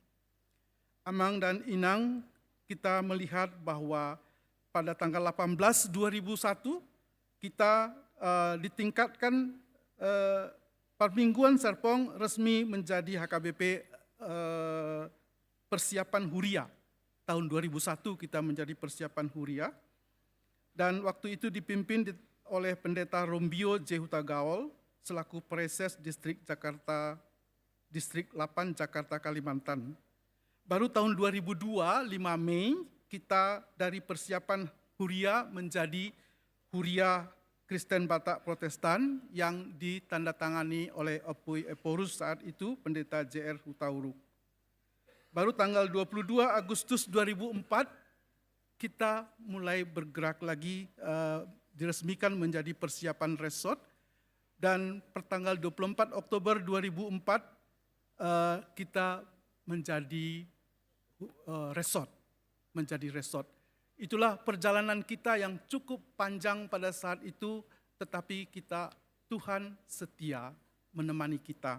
Amang dan Inang, kita melihat bahwa pada tanggal 18 2001 kita ditingkatkan Permingguan Serpong resmi menjadi HKBP persiapan Huria. Tahun 2001 kita menjadi persiapan Huria. Dan waktu itu dipimpin oleh Pendeta Rombio J. Huta Gaol selaku Preses Distrik Jakarta, Distrik 8 Jakarta Kalimantan. Baru tahun 2002, 5 Mei, kita dari persiapan Huria menjadi Huria Kristen Batak Protestan yang ditandatangani oleh Opui Eporus saat itu, Pendeta J.R. Hutauruk. Baru tanggal 22 Agustus 2004, kita mulai bergerak lagi, diresmikan menjadi persiapan resort, dan pertanggal 24 Oktober 2004, kita menjadi resort, Itulah perjalanan kita yang cukup panjang pada saat itu, tetapi Tuhan setia menemani kita.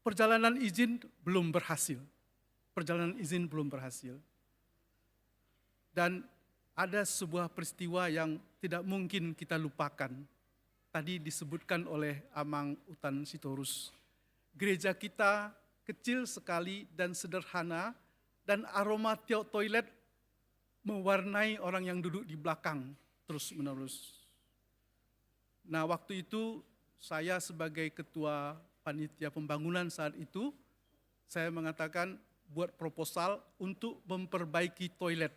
Perjalanan izin belum berhasil. Dan ada sebuah peristiwa yang tidak mungkin kita lupakan. Tadi disebutkan oleh Amang Utan Sitorus. Gereja kita kecil sekali dan sederhana, dan aroma toilet mewarnai orang yang duduk di belakang terus-menerus. Nah, waktu itu saya sebagai ketua panitia pembangunan saat itu, saya mengatakan buat proposal untuk memperbaiki toilet.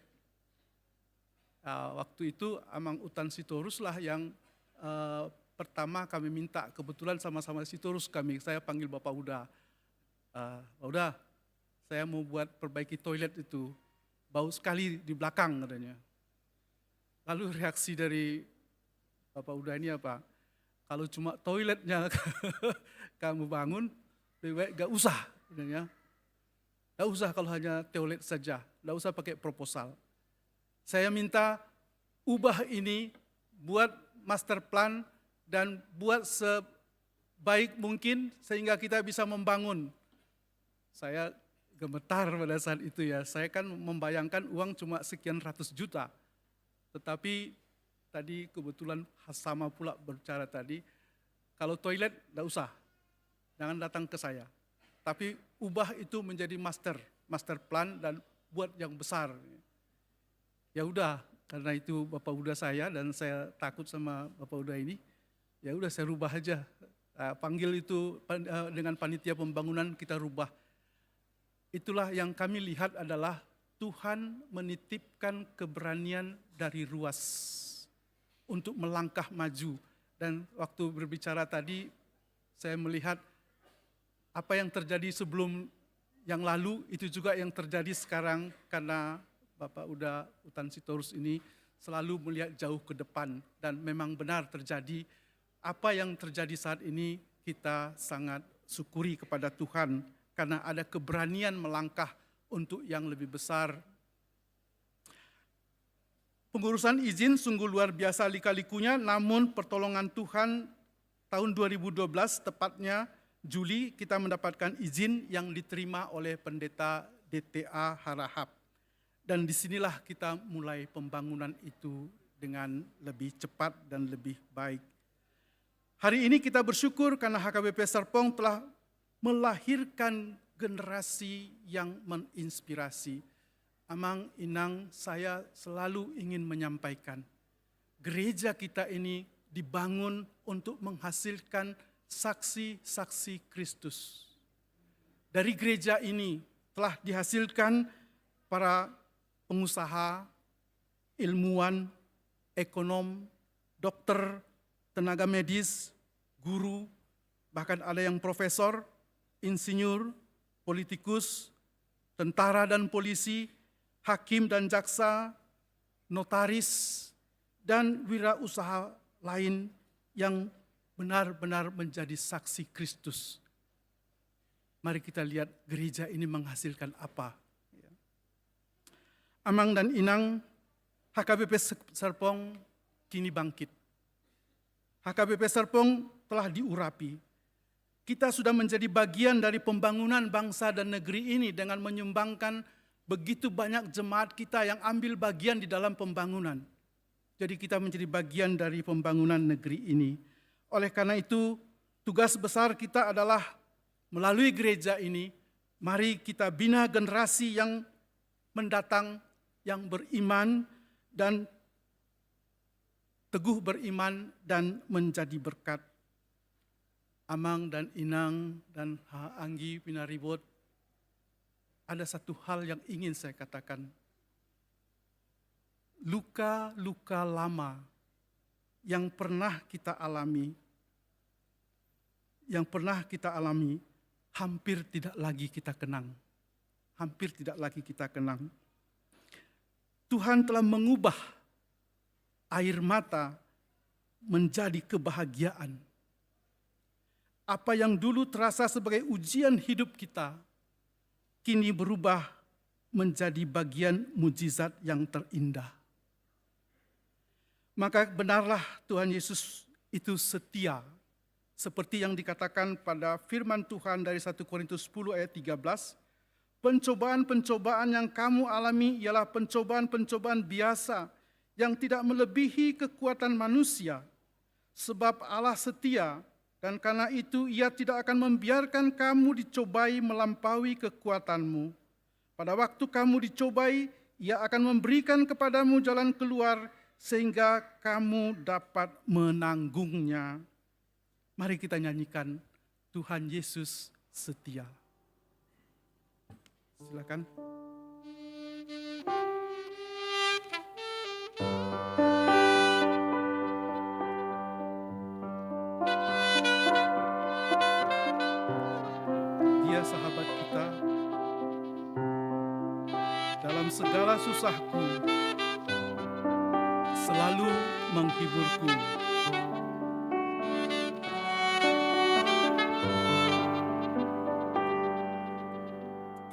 Waktu itu Amang Utan Sitorus lah yang pertama kami minta, kebetulan sama-sama Sitorus saya panggil Bapak Uda. Bapak Uda, saya mau buat perbaiki toilet itu, bau sekali di belakang katanya. Lalu reaksi dari Bapak Uda ini apa? Kalau cuma toiletnya kamu bangun, lebih baik gak usah. Katanya. Gak usah kalau hanya toilet saja, gak usah pakai proposal. Saya minta ubah ini, buat master plan, dan buat sebaik mungkin sehingga kita bisa membangun. Saya gemetar pada saat itu ya, saya kan membayangkan uang cuma sekian ratus juta. Tetapi tadi kebetulan sama pula berbicara tadi, kalau toilet enggak usah, jangan datang ke saya. Tapi ubah itu menjadi master plan dan buat yang besar. Ya udah, karena itu Bapak Uda saya dan saya takut sama Bapak Uda ini, ya udah saya rubah aja. Panggil itu dengan panitia pembangunan kita rubah. Itulah yang kami lihat adalah Tuhan menitipkan keberanian dari ruas untuk melangkah maju. Dan waktu berbicara tadi, saya melihat apa yang terjadi sebelum yang lalu, itu juga yang terjadi sekarang karena Bapak Utan Sitorus ini selalu melihat jauh ke depan. Dan memang benar terjadi, apa yang terjadi saat ini kita sangat syukuri kepada Tuhan. Karena ada keberanian melangkah untuk yang lebih besar. Pengurusan izin sungguh luar biasa lika-likunya, namun pertolongan Tuhan tahun 2012, tepatnya Juli, kita mendapatkan izin yang diterima oleh Pendeta DTA Harahap. Dan disinilah kita mulai pembangunan itu dengan lebih cepat dan lebih baik. Hari ini kita bersyukur karena HKBP Serpong telah melahirkan generasi yang menginspirasi. Amang, Inang, saya selalu ingin menyampaikan, gereja kita ini dibangun untuk menghasilkan saksi-saksi Kristus. Dari gereja ini telah dihasilkan para pengusaha, ilmuwan, ekonom, dokter, tenaga medis, guru, bahkan ada yang profesor, insinyur, politikus, tentara dan polisi, hakim dan jaksa, notaris, dan wirausaha lain yang benar-benar menjadi saksi Kristus. Mari kita lihat gereja ini menghasilkan apa. Amang dan Inang, HKBP Serpong kini bangkit. HKBP Serpong telah diurapi. Kita sudah menjadi bagian dari pembangunan bangsa dan negeri ini dengan menyumbangkan begitu banyak jemaat kita yang ambil bagian di dalam pembangunan. Jadi kita menjadi bagian dari pembangunan negeri ini. Oleh karena itu, tugas besar kita adalah melalui gereja ini, mari kita bina generasi yang mendatang, yang beriman dan teguh beriman dan menjadi berkat. Amang dan Inang dan Anggi Pinaribot, ada satu hal yang ingin saya katakan. Luka-luka lama yang pernah kita alami, hampir tidak lagi kita kenang. Hampir tidak lagi kita kenang. Tuhan telah mengubah air mata menjadi kebahagiaan. Apa yang dulu terasa sebagai ujian hidup kita, kini berubah menjadi bagian mujizat yang terindah. Maka benarlah Tuhan Yesus itu setia, seperti yang dikatakan pada firman Tuhan dari 1 Korintus 10 ayat 13, pencobaan-pencobaan yang kamu alami ialah pencobaan-pencobaan biasa yang tidak melebihi kekuatan manusia, sebab Allah setia, dan karena itu Ia tidak akan membiarkan kamu dicobai melampaui kekuatanmu. Pada waktu kamu dicobai, Ia akan memberikan kepadamu jalan keluar sehingga kamu dapat menanggungnya. Mari kita nyanyikan Tuhan Yesus setia. Silakan. Dia sahabat kita. Dalam segala susahku, selalu menghiburku.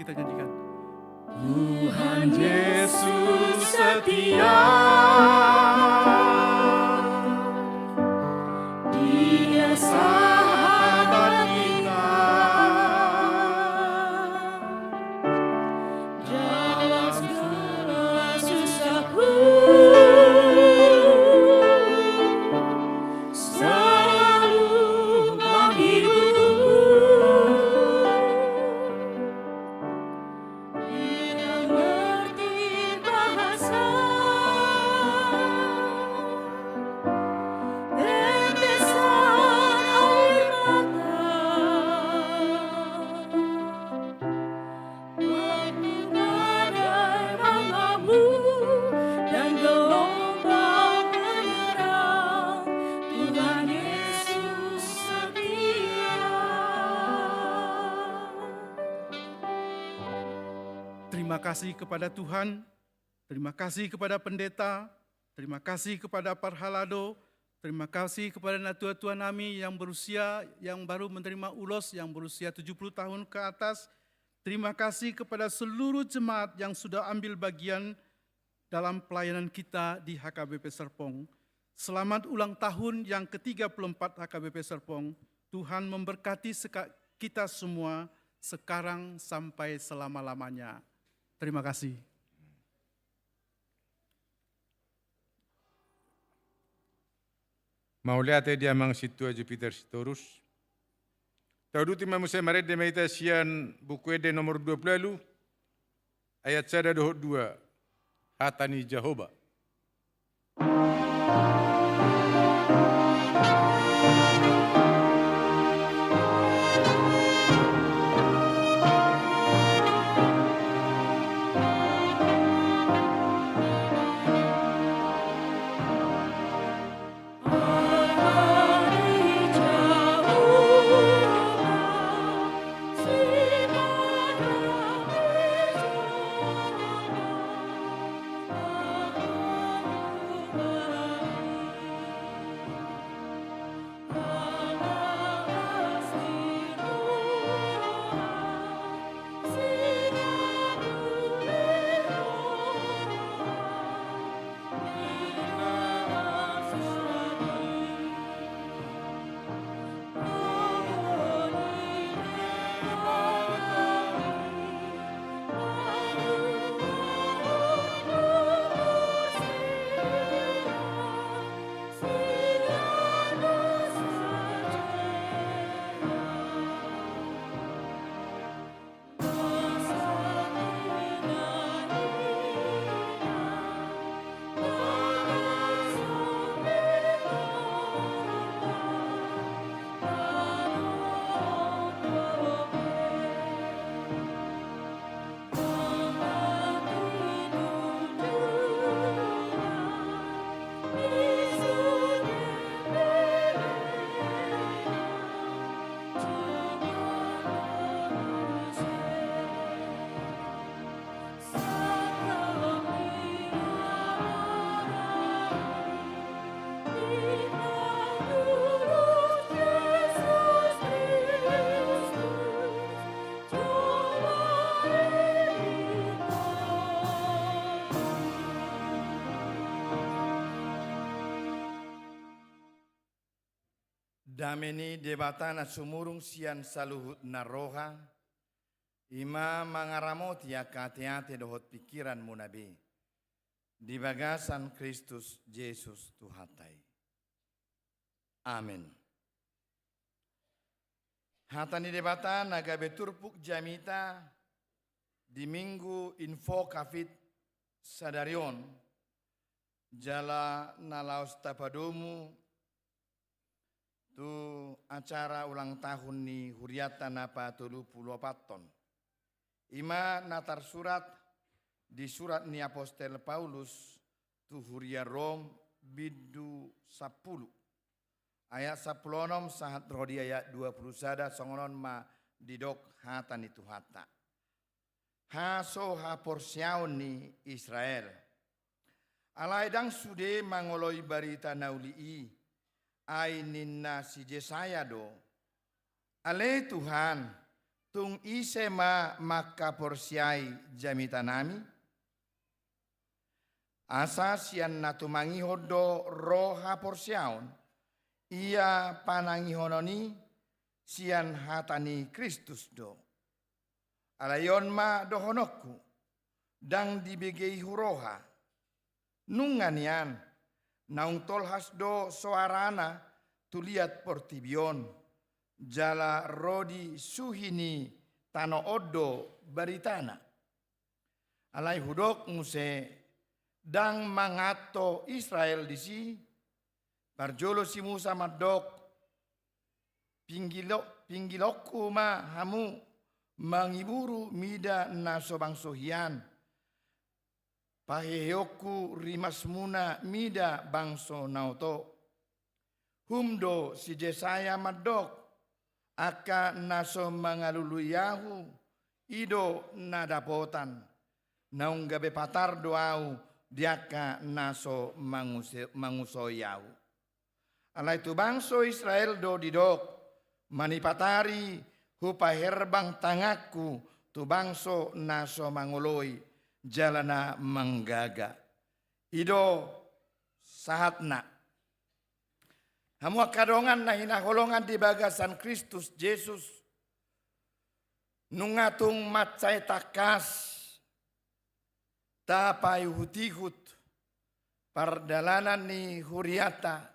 Kita nyanyikan. Tuhan Yesus setia, Dia sahabat kita. Dalam segala susahku, selalu menghiburku. Dia mengerti bahasa tetesan air mata, waktu badai mengamuk dan gelombang menyerang, Tuhan Yesus setia. Terima kasih kepada Tuhan, terima kasih kepada pendeta, terima kasih kepada Parhalado, terima kasih kepada Natua Tuan Nami yang berusia, yang baru menerima ulos, yang berusia 70 tahun ke atas. Terima kasih kepada seluruh jemaat yang sudah ambil bagian dalam pelayanan kita di HKBP Serpong. Selamat ulang tahun yang ke-34 HKBP Serpong. Tuhan memberkati kita semua sekarang sampai selama-lamanya. Terima kasih. Mauliate dia mang situa Jupiter Sitorus. Tauduti mamusia maret de meditasian buku ede nomor 20 ayat 1-2 hatani Jehovah. Dameni debatana sumurung sian saluhut naroha, ima mangaramoti akate-ate dohot pikiran munabi. Di bagasan Kristus Yesus Tuhatai. Amin. Hatani debata naga beturpuk jamita di minggu info kafit sadarion jala nalaos tapadomu tu acara ulang tahun ni huriata napa 34 ton. Ima natar surat di surat ni apostel Paulus tu huria Rom bidu 10. Ayat 10 sahat rodi ayat 20 songonon ma didok hatan itu hata. Haso ha porsiaun ni Israel. Alaidang sude mangoloi barita naulii. Ai ninna si Jesaya do. Ale Tuhan, tung isema maka porsiai jamita nami. Asa sian natumangi hodo roha porsiaun. Ia panangi hononi sian hatani Kristus do. Alayon ma dohonokku. Dang dibegei huroha. Nunganian. Naung tolhas do soarana tuliat portibion. Jala rodi suhini tano odo baritana. Alai hudok muse dang mangato Israel disi. Parjolo si Musa madok. Pinggilokku ma hamu mangiburu mida na sobang sohian. Paheyoku rimas muna mida bangso nauto. Humdo si Jesaya madok. Aka naso mangaluluyahu. Ido nadapotan. Naung gabe patar doau. Diaka naso mangusoyahu. Alai tu bangso Israel do didok. Manipatari hupaherbang tangaku. Tu bangso naso manguloi. Jalana manggaga. Ido sahatna. Hamu kadongan na hinaholongan di bagasan Kristus Yesus. Nungatung matsay takas. Tapay hutihut. Pardalanan ni huriata.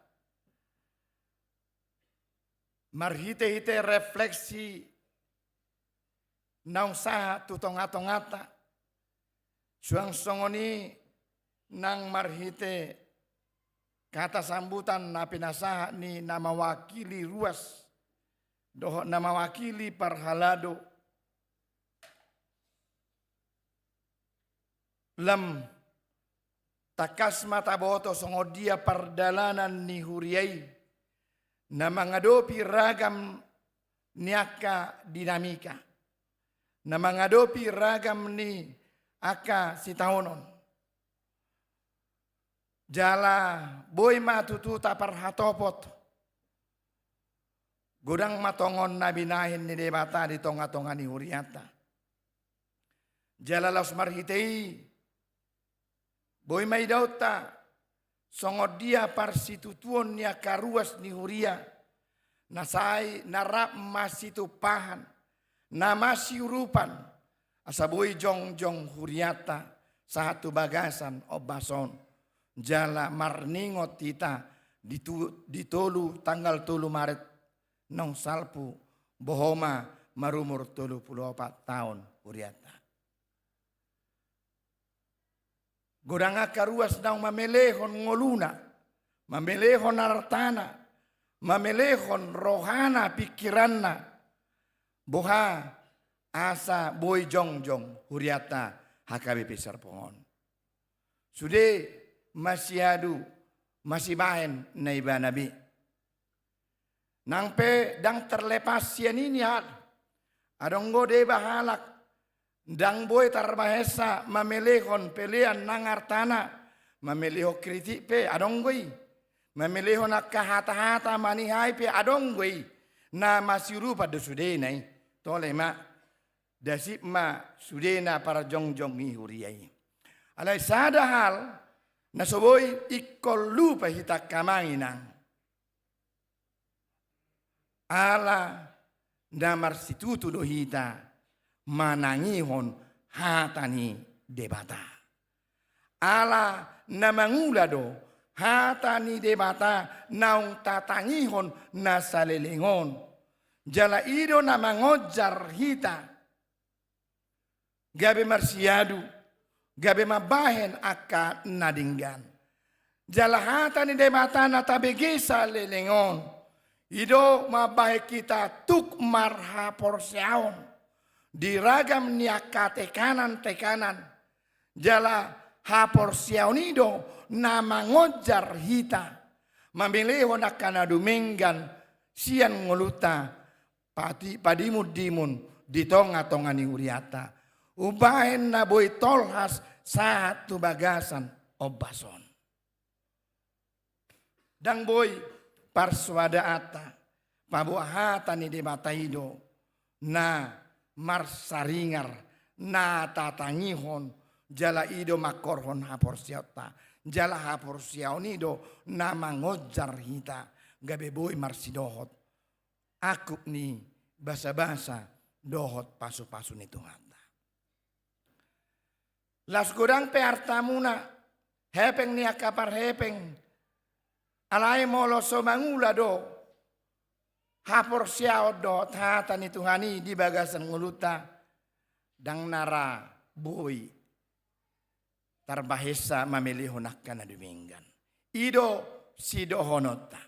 Marhite-hite refleksi. Naung saha tutong-atong-ata. Suang songoni nang marhite kata sambutan na pinasaha ni nama wakili ruas doho nama wakili parhalado lam takas mata boto songodia pardalanan ni huriai na mangadopi ragam niaka dinamika na mangadopi ragam ni aka si taonon. Jala boy matutu tapar hatopot. Gudang matongon na binahin ni debata di tonga-tonga ni huriata. Jala laus marhitei. Boy may dauta. Songod dia parsitutuon niya karuas ni huria. Nasay narap masitupahan. Na masiurupan. Asaboy jong-jong huriata satu bagasan obason. Jala marningot tita ditolu tanggal 3 Maret nong salpu bohoma marumur 34 tahun huriata. Godanga karuas naong mamelehon ngoluna, mamelehon artana, mamelehon rohana pikiranna. Boha asa boy jong-jong huriata HKBP Serpongon. Sudah masih adu, masih bahen na iba nabi. Nang pe dang terlepas sian ini hal. Adong gode bahalak. Dang boy tarbahesa mamelehon pelean nangartana. Mameleho kritik pe adong goi. Mameleho nak kahata-hata manihai pe adong goi. Na masih rupa do sudah nai. Tole mak. Dasip ma sudena para jong-jong ni huriai. Alai sada hal na soboy ikol lupa hita kamanginang. ala namar situtu do hita manangihon hatani debata. Ala namangula do hatani debata naung tatangihon nasalelingon. Jala ido namangojar hita. Gabe marsiadu, gabe mabahen aka nadinggan. Jala hatani debata natabege salelingon. Ido mabahe kita tuk marha porsiaon. Diragam niaka tekanan. Jala hapor siaunido na mangojar hita. Mamileo na kanadumenggan sian nguluta padimud dimun di tonga-tonga ni uriata. Ubahen na boy tolhas saat tu bagasan obason. Dang boy parswada ata pabuahata ni debataido na marsaringar na tatangihon jala ido makorhon hapor siota jala hapor siaunido na mangojar hita gabe boy marsidohot akup ni basa-basa dohot pasu-pasu ni Tuhanta. Las godang peartamuna hepeng ni akapar hepeng alai molo so mangula do hapor siaot do hata ni Tuhani di bagasan nguluta dang nara boy tarbahesa mamilihon na duminggan. Ido sido honota.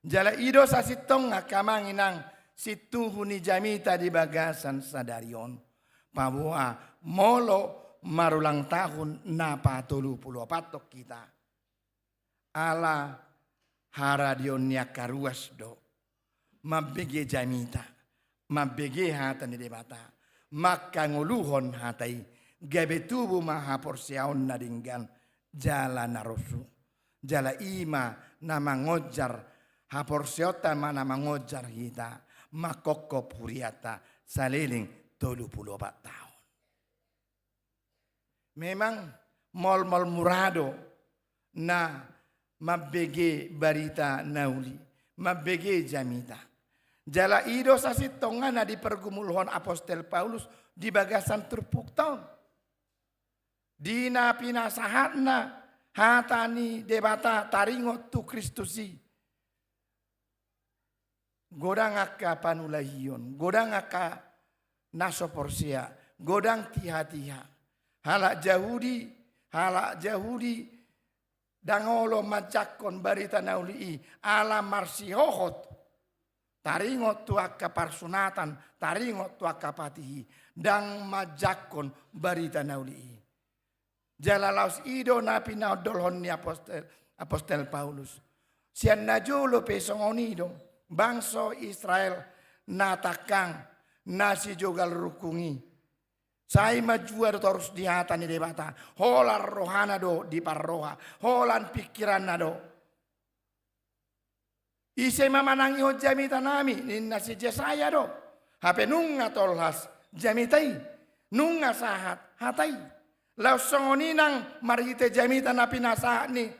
Jala ido sa sitong kamanginang situhuni jamita di bagasan sadarion. Pabua molo marulang tahun na patulu puluh patok kita. Ala haradion niya karuas do. Mabege jamita. Mabege hata ni debata. Makanguluhon hatai. Gabe tubuh maha porsiaon na dinggan jala narosu. Jala ima na mangojar haporsiota mana mangojar hita makokop huriata saliling 34 tahun. Memang mol-mol murado na mabege barita nauli, mabege jamita. Jala ido sasitongan na di pergumulhon Apostel Paulus di bagasan terpuk tahun. Dina pinasahatna hatani debata taringot tu Kristusi. Godang akka panulahion, godang akka nasoporsia, godang tiha-tiha. Halak Jahudi, dangolo majakon barita naulii, ala marsihohot. Taringot tu akka parsunatan, taringot tu akka patihi, dang majakon barita naulii. Jalalaus ido napi naudolhon ni Apostel Paulus. Sian najolo pesongonido bangso Israel natakang nasi jogal rukungi. Sai majua terus di hata ni debata. Holar rohana do di parroha. Holan pikiran do. Ise mamanangi ho jamita nami ninna si Jesaya do. Hape nunga tolhas jamitai. Nunga sahat hatai. Lausongoninang marite jamita na pinasahat ni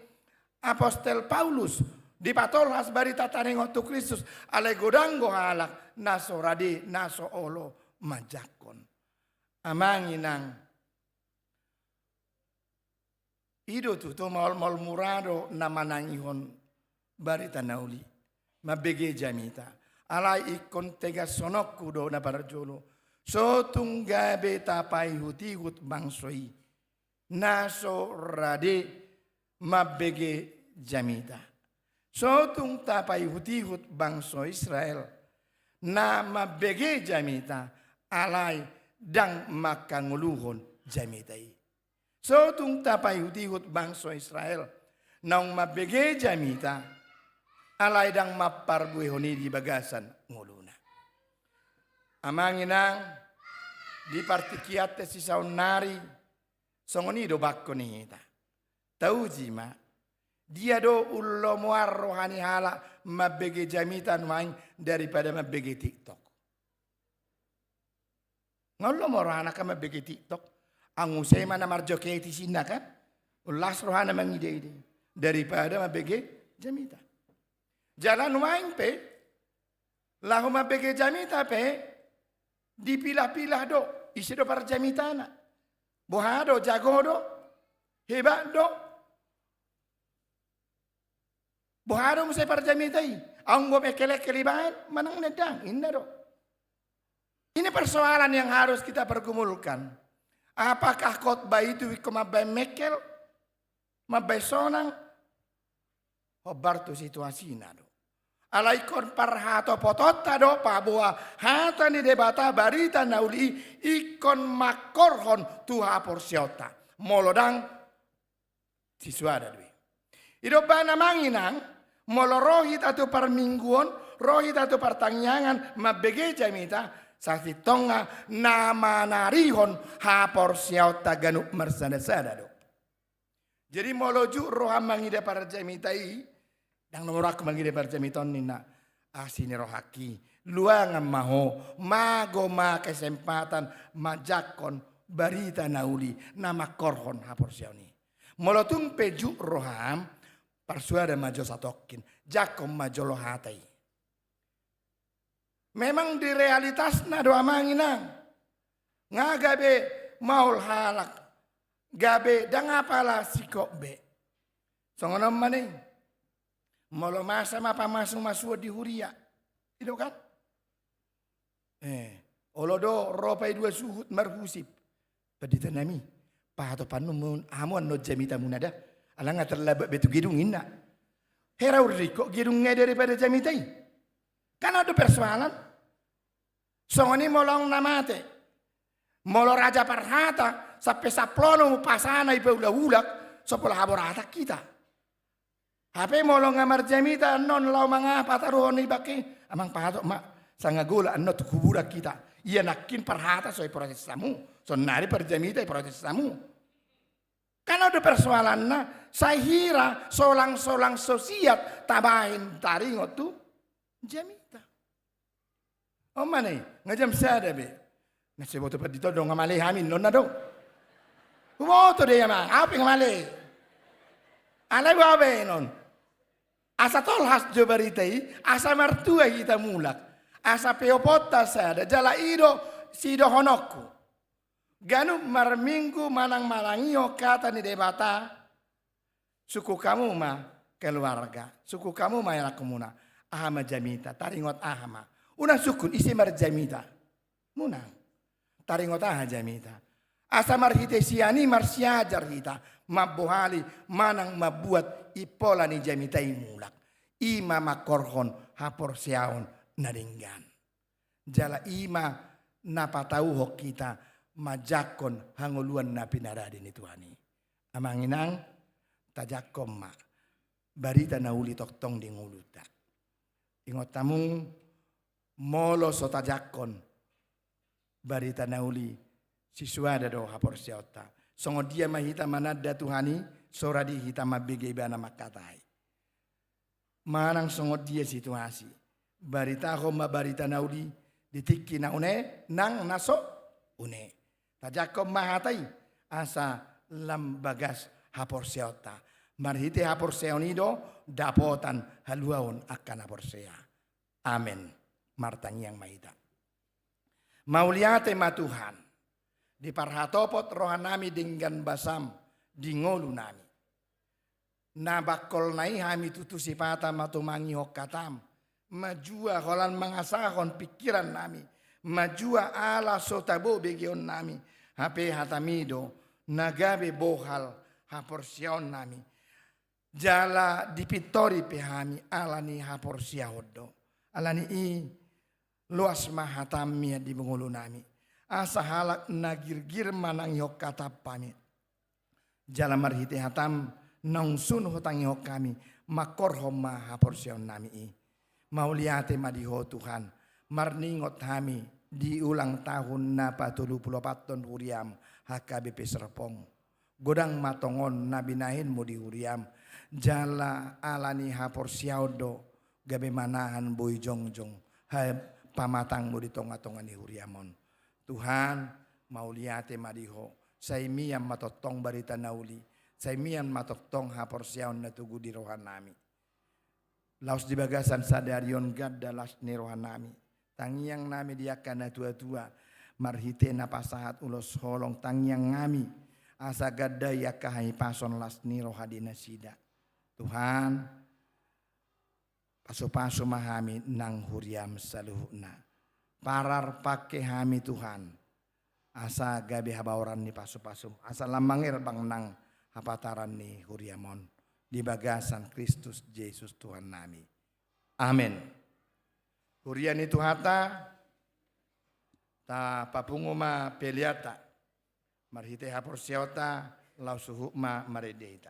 Apostel Paulus di patolhas barita taringot tu Kristus ale godanggo halak naso radi naso olo majakon amanginang ido tu to mol murado na manangihon barita nauli mabege jamita alai ikon tega sonokku do na parjolo so tunggabe tapai hutigut bangsoi naso rade mabege jamita. So tung tapai hutihut bangso Israel na mabege jamita alai dang makanguluhon jamitai. So tung tapai hutihut bangso Israel naung mabege jamita alai dang maparbuehoni di bagasan nguluna. Amanginang di partikiate si saunari songonido bakko ni hita. Tahu jima dia do ullo muar rohani hala mabege jamitan main daripada mabege TikTok. Ngollo mo rohana ka mabege TikTok. Ang usay man na marjoketi sinna ka. Ulas rohana mangide-ide daripada mabege jamita. Jalan main pe Lahu mabege jamita pe dipilah-pilah do, isi do para jamitana. Bohado jago do, hebat do. Bohado musai para jamitai. Ang go mekelek kelibahan manang nedang inna do. Ini persoalan yang harus kita pergumulkan. Apakah khotbah itu mabay mekel, mabay sonang, hobar tu situasi na do. Alaikon parhato potota do pabua hata ni debata barita nauli ikon makorhon tuha porsiota. Molodang siswada dwi. Ido bana manginang molorohit atau permingguan, rohit atau pertangyangan mabege jamita sakti tonga nama narihon hapor siauta ganuk mersada-sada do. Jadi moloju roha mangide para jamitai dang norak mangide para jamiton nina asini rohaki luangan maho mago ma kesempatan majakon barita nauli nama korhon hapor siauni. Molotung peju roham parsuada majo satokin jakom majolo hatai. Memang di realitasna doa manginang. Ngagabe maul halak. Gabe dang apalah sikok be. Songonom maning. Molo masa mapa masuk di huria. Itu kan? Olodo ropai dua suhut marhusip. Pedita nami. Pahato panumun amuan no jamita munada. Alanga terlabak betu gedung inna. Herau riko gedungnya daripada jamitai. Kan ada persoalan. Songoni molong namate. Molo raja parhata sampai saplono pasana ipa ulak sopola haborata kita. Hape molong ngamar jamita non lau mangapa taruhon ibake amang pahato mak sangagula anno tu kubura kita. Iya nakin parhata soy proses samu. Sonari perjamita proses samu. Kan ada persoalan na saya hira solang-solang sosiat tabahin taringot tu jamita. Oh mana? Ngajam sada be. Nasi boto padito dong ngamale hamin non na dong. Boto dia mah, apa ngamale? Alay babe non. Asa tolhas jo baritai, asa martua kita mulak. Asa peopota sada jala ido sido honokku. Ganu marminggu manang malangio kata ni debata. Suku kamu mah keluarga, suku kamu mah yang kumuna. Ahama jamita, taringot ahama. Unang sukun isi marjamita. Munang. Taringot aha jamita. Asa marhite siani marsiajar hita. Mabuhali manang mabuat ipola ni jamita imulak. Ima makorhon hapor siaon naringgan. Jala ima napatauhok kita majakon hanguluan na pinaradin ituani. Amanginang tajakom ma. Barita na uli toktong di nguluta. Ingot tamung molo sotajakon barita nauli siswada do hapor siota. Songo dia mahita manada Tuhani soradi hita mabege bana makatai. Manang songo dia situasi. Barita homa barita nauli ditiki na une nang naso une. Tajakom mahatai asa lambagas hapor siota. Marhite hapor seonido dapotan haluaon akan hapor sea. Amin. Martang yang mahita. Mauliate matuhan. Di parhatopot rohanami dengan basam di ngolu nami. Nabakol nai hami tutusi pata matumangi hokatam. Majua holan mangasahon pikiran nami. Majua ala sotabo begion nami. Hape hatamido nagabe bohal haporsion nami. Jala dipitori pehami alani haporsiahodo. Alani i luas mahatamia di mengulu nami. Asa halak nagirgir manang yok kata pamit. Jala marhite hatam nongsun hutang yok kami. Makor homa haporsion nami i. Mauliate madiho Tuhan. Marningot hami di ulang tahun na 74 ton huriam HKBP Serpong. Godang matongon nabinahin mo di huriam. Jala alani haporsiaudo. Gabe manahan boy jongjong. Hai pamatang mo di tonga-tonga ni huriamon. Tuhan mauliate madiho. Say miyam matotong barita nauli. Say miyam matotong haporsiaon na tugu di rohan nami. Laus di bagasan sadarion gaddalas nerohanami. Tangiang nami diakana tua-tua. Marhite napasahat ulos holong tangiang ngami. Asa gadaya kahai pason las nerohadina sida. Tuhan, paso-paso mahami nang huriam saluhna. Parar pake hami Tuhan. Asa gabe habauran ni paso-paso. Asa lamangir bang nang hapataran ni huriamon. Di bagasan Kristus Yesus Tuhan nami. Amin. Hurian itu hata ta papunguma peliata marhite hapor siota lausuhu ma maredeita.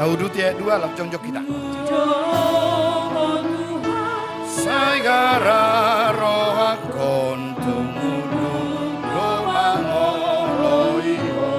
Daud ayat 2 lah jongjok kita. Saigara rohakon tumulu romangoloiho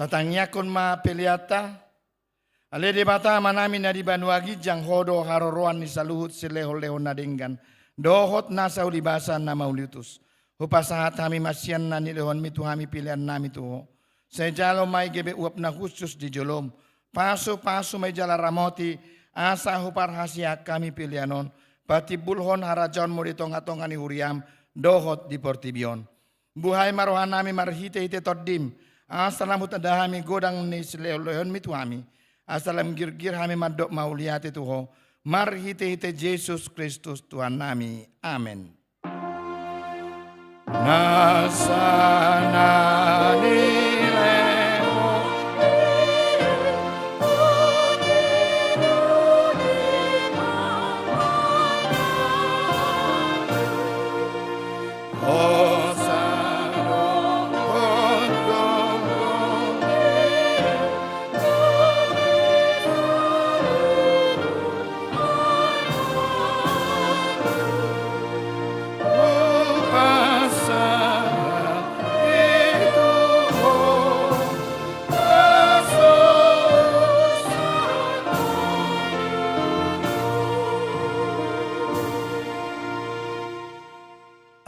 Tatangiyakon ma peliata. Ale de bata manami na di banuagi jang hodo haroroan ni saluhut sileho-leho na dinggan. Dohot nasa ulibasan na maulitus. Hupasahat kami masyan na nilehon mitu kami pilihan nami tuho. Sa jalo may gebe uap na khusus di jolom. Paso-paso may jala ramoti. Asa hupar hasya kami pilihanon. Pati bulhon harajon mo dito nga ni huriam. Dohot di portibion. Buhay marohan nami marhite-hite toddim. Asalam hutadahami godang ni sileho-lehon mitu kami. Asalam girgir kami madok mauliati tuho. Marhite-hite Yesus Kristus Tuhan nami. Amin. Nasana nileho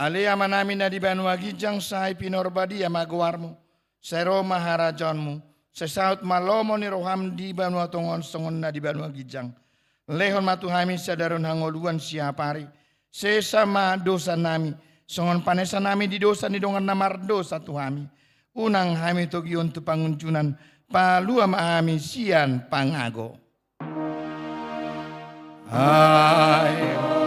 Alea manami na di banuagi jang sahay pinorbadi amagwarmo. Sa Roma harajonmu. Sa saut malomo ni roham di banua tongon songon na di banuagi jang. Lehon matuhami sa daron hangoluan siapari. Sesama dosa nami. Songon panesa nami di dosa ni dongan namar dosa tuhami. Unang hami togion tu panguncunan. Palua maami sian pangago. Ayo.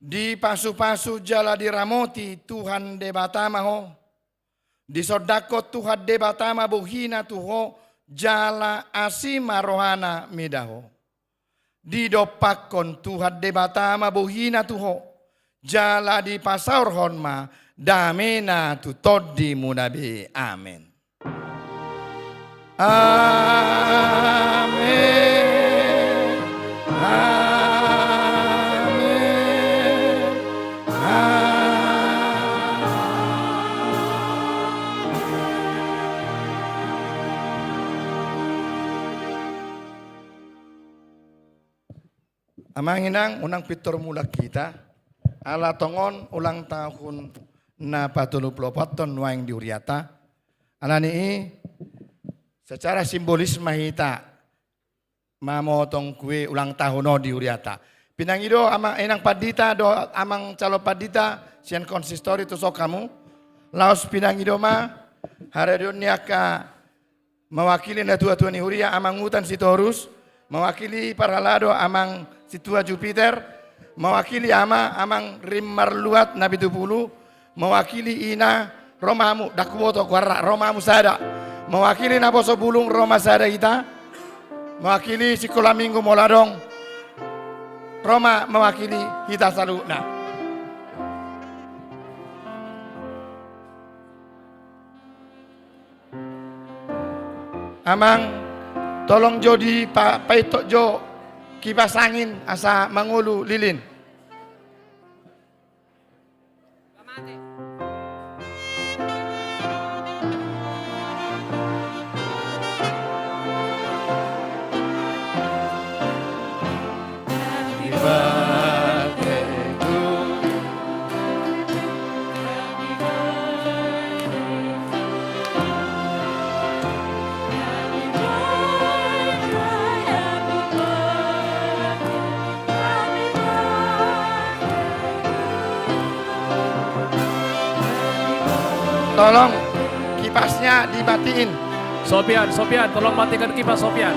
Di pasu-pasu jala diramoti Tuhan de batama ho. Di sodako Tuhan de batama buhina tuho jala asima rohana midaho. Di dopakon Tuhan de batama buhina tuho jala di pasaur honma damena tu toddi munabi. Amin. Amin. Amin. Amanginang unang pitor mulak kita ala tongon ulang tahun na 40 waing diuriata ala ni secara simbolis mahita mamotong kue ulang tahun no diuriata pinangido amang enang padita do amang calo padita sian konsistori tu sok kamu laos pinangido ma haradon niaka mewakili na tua-tua ni huria amang utan sitorus mewakili paralado amang situa Jupiter, mewakili amang Rimmarluat Nabi Tupulu, mewakili ina Romamu dakuwoto kuarra Romamu sada, mewakili naboso bulung Roma sada kita, mewakili Sikola Minggu Moladong, Roma mewakili kita saluna. Amang tolong jodi Pak Paitok Jo kipas angin asa mangulu lilin. Happy birthday to you. Tolong kipasnya dimatiin Sopian, tolong matikan kipas Sopian.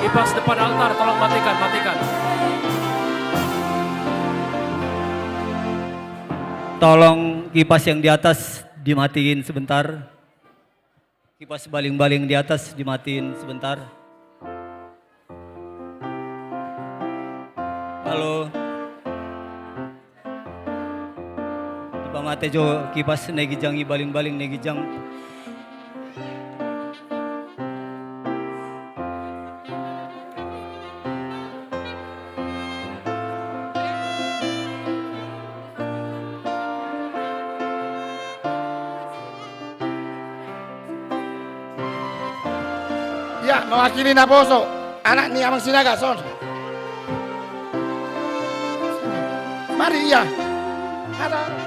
Kipas depan altar, tolong matikan. Tolong kipas yang di atas dimatiin sebentar. Kipas baling-baling di atas dimatiin sebentar. Halo. Coba mate jo kipas negijangi baling-baling negijang. Ya, mewakili Naposo, anak ni Amang Sinaga, son. Mari ya. Ada.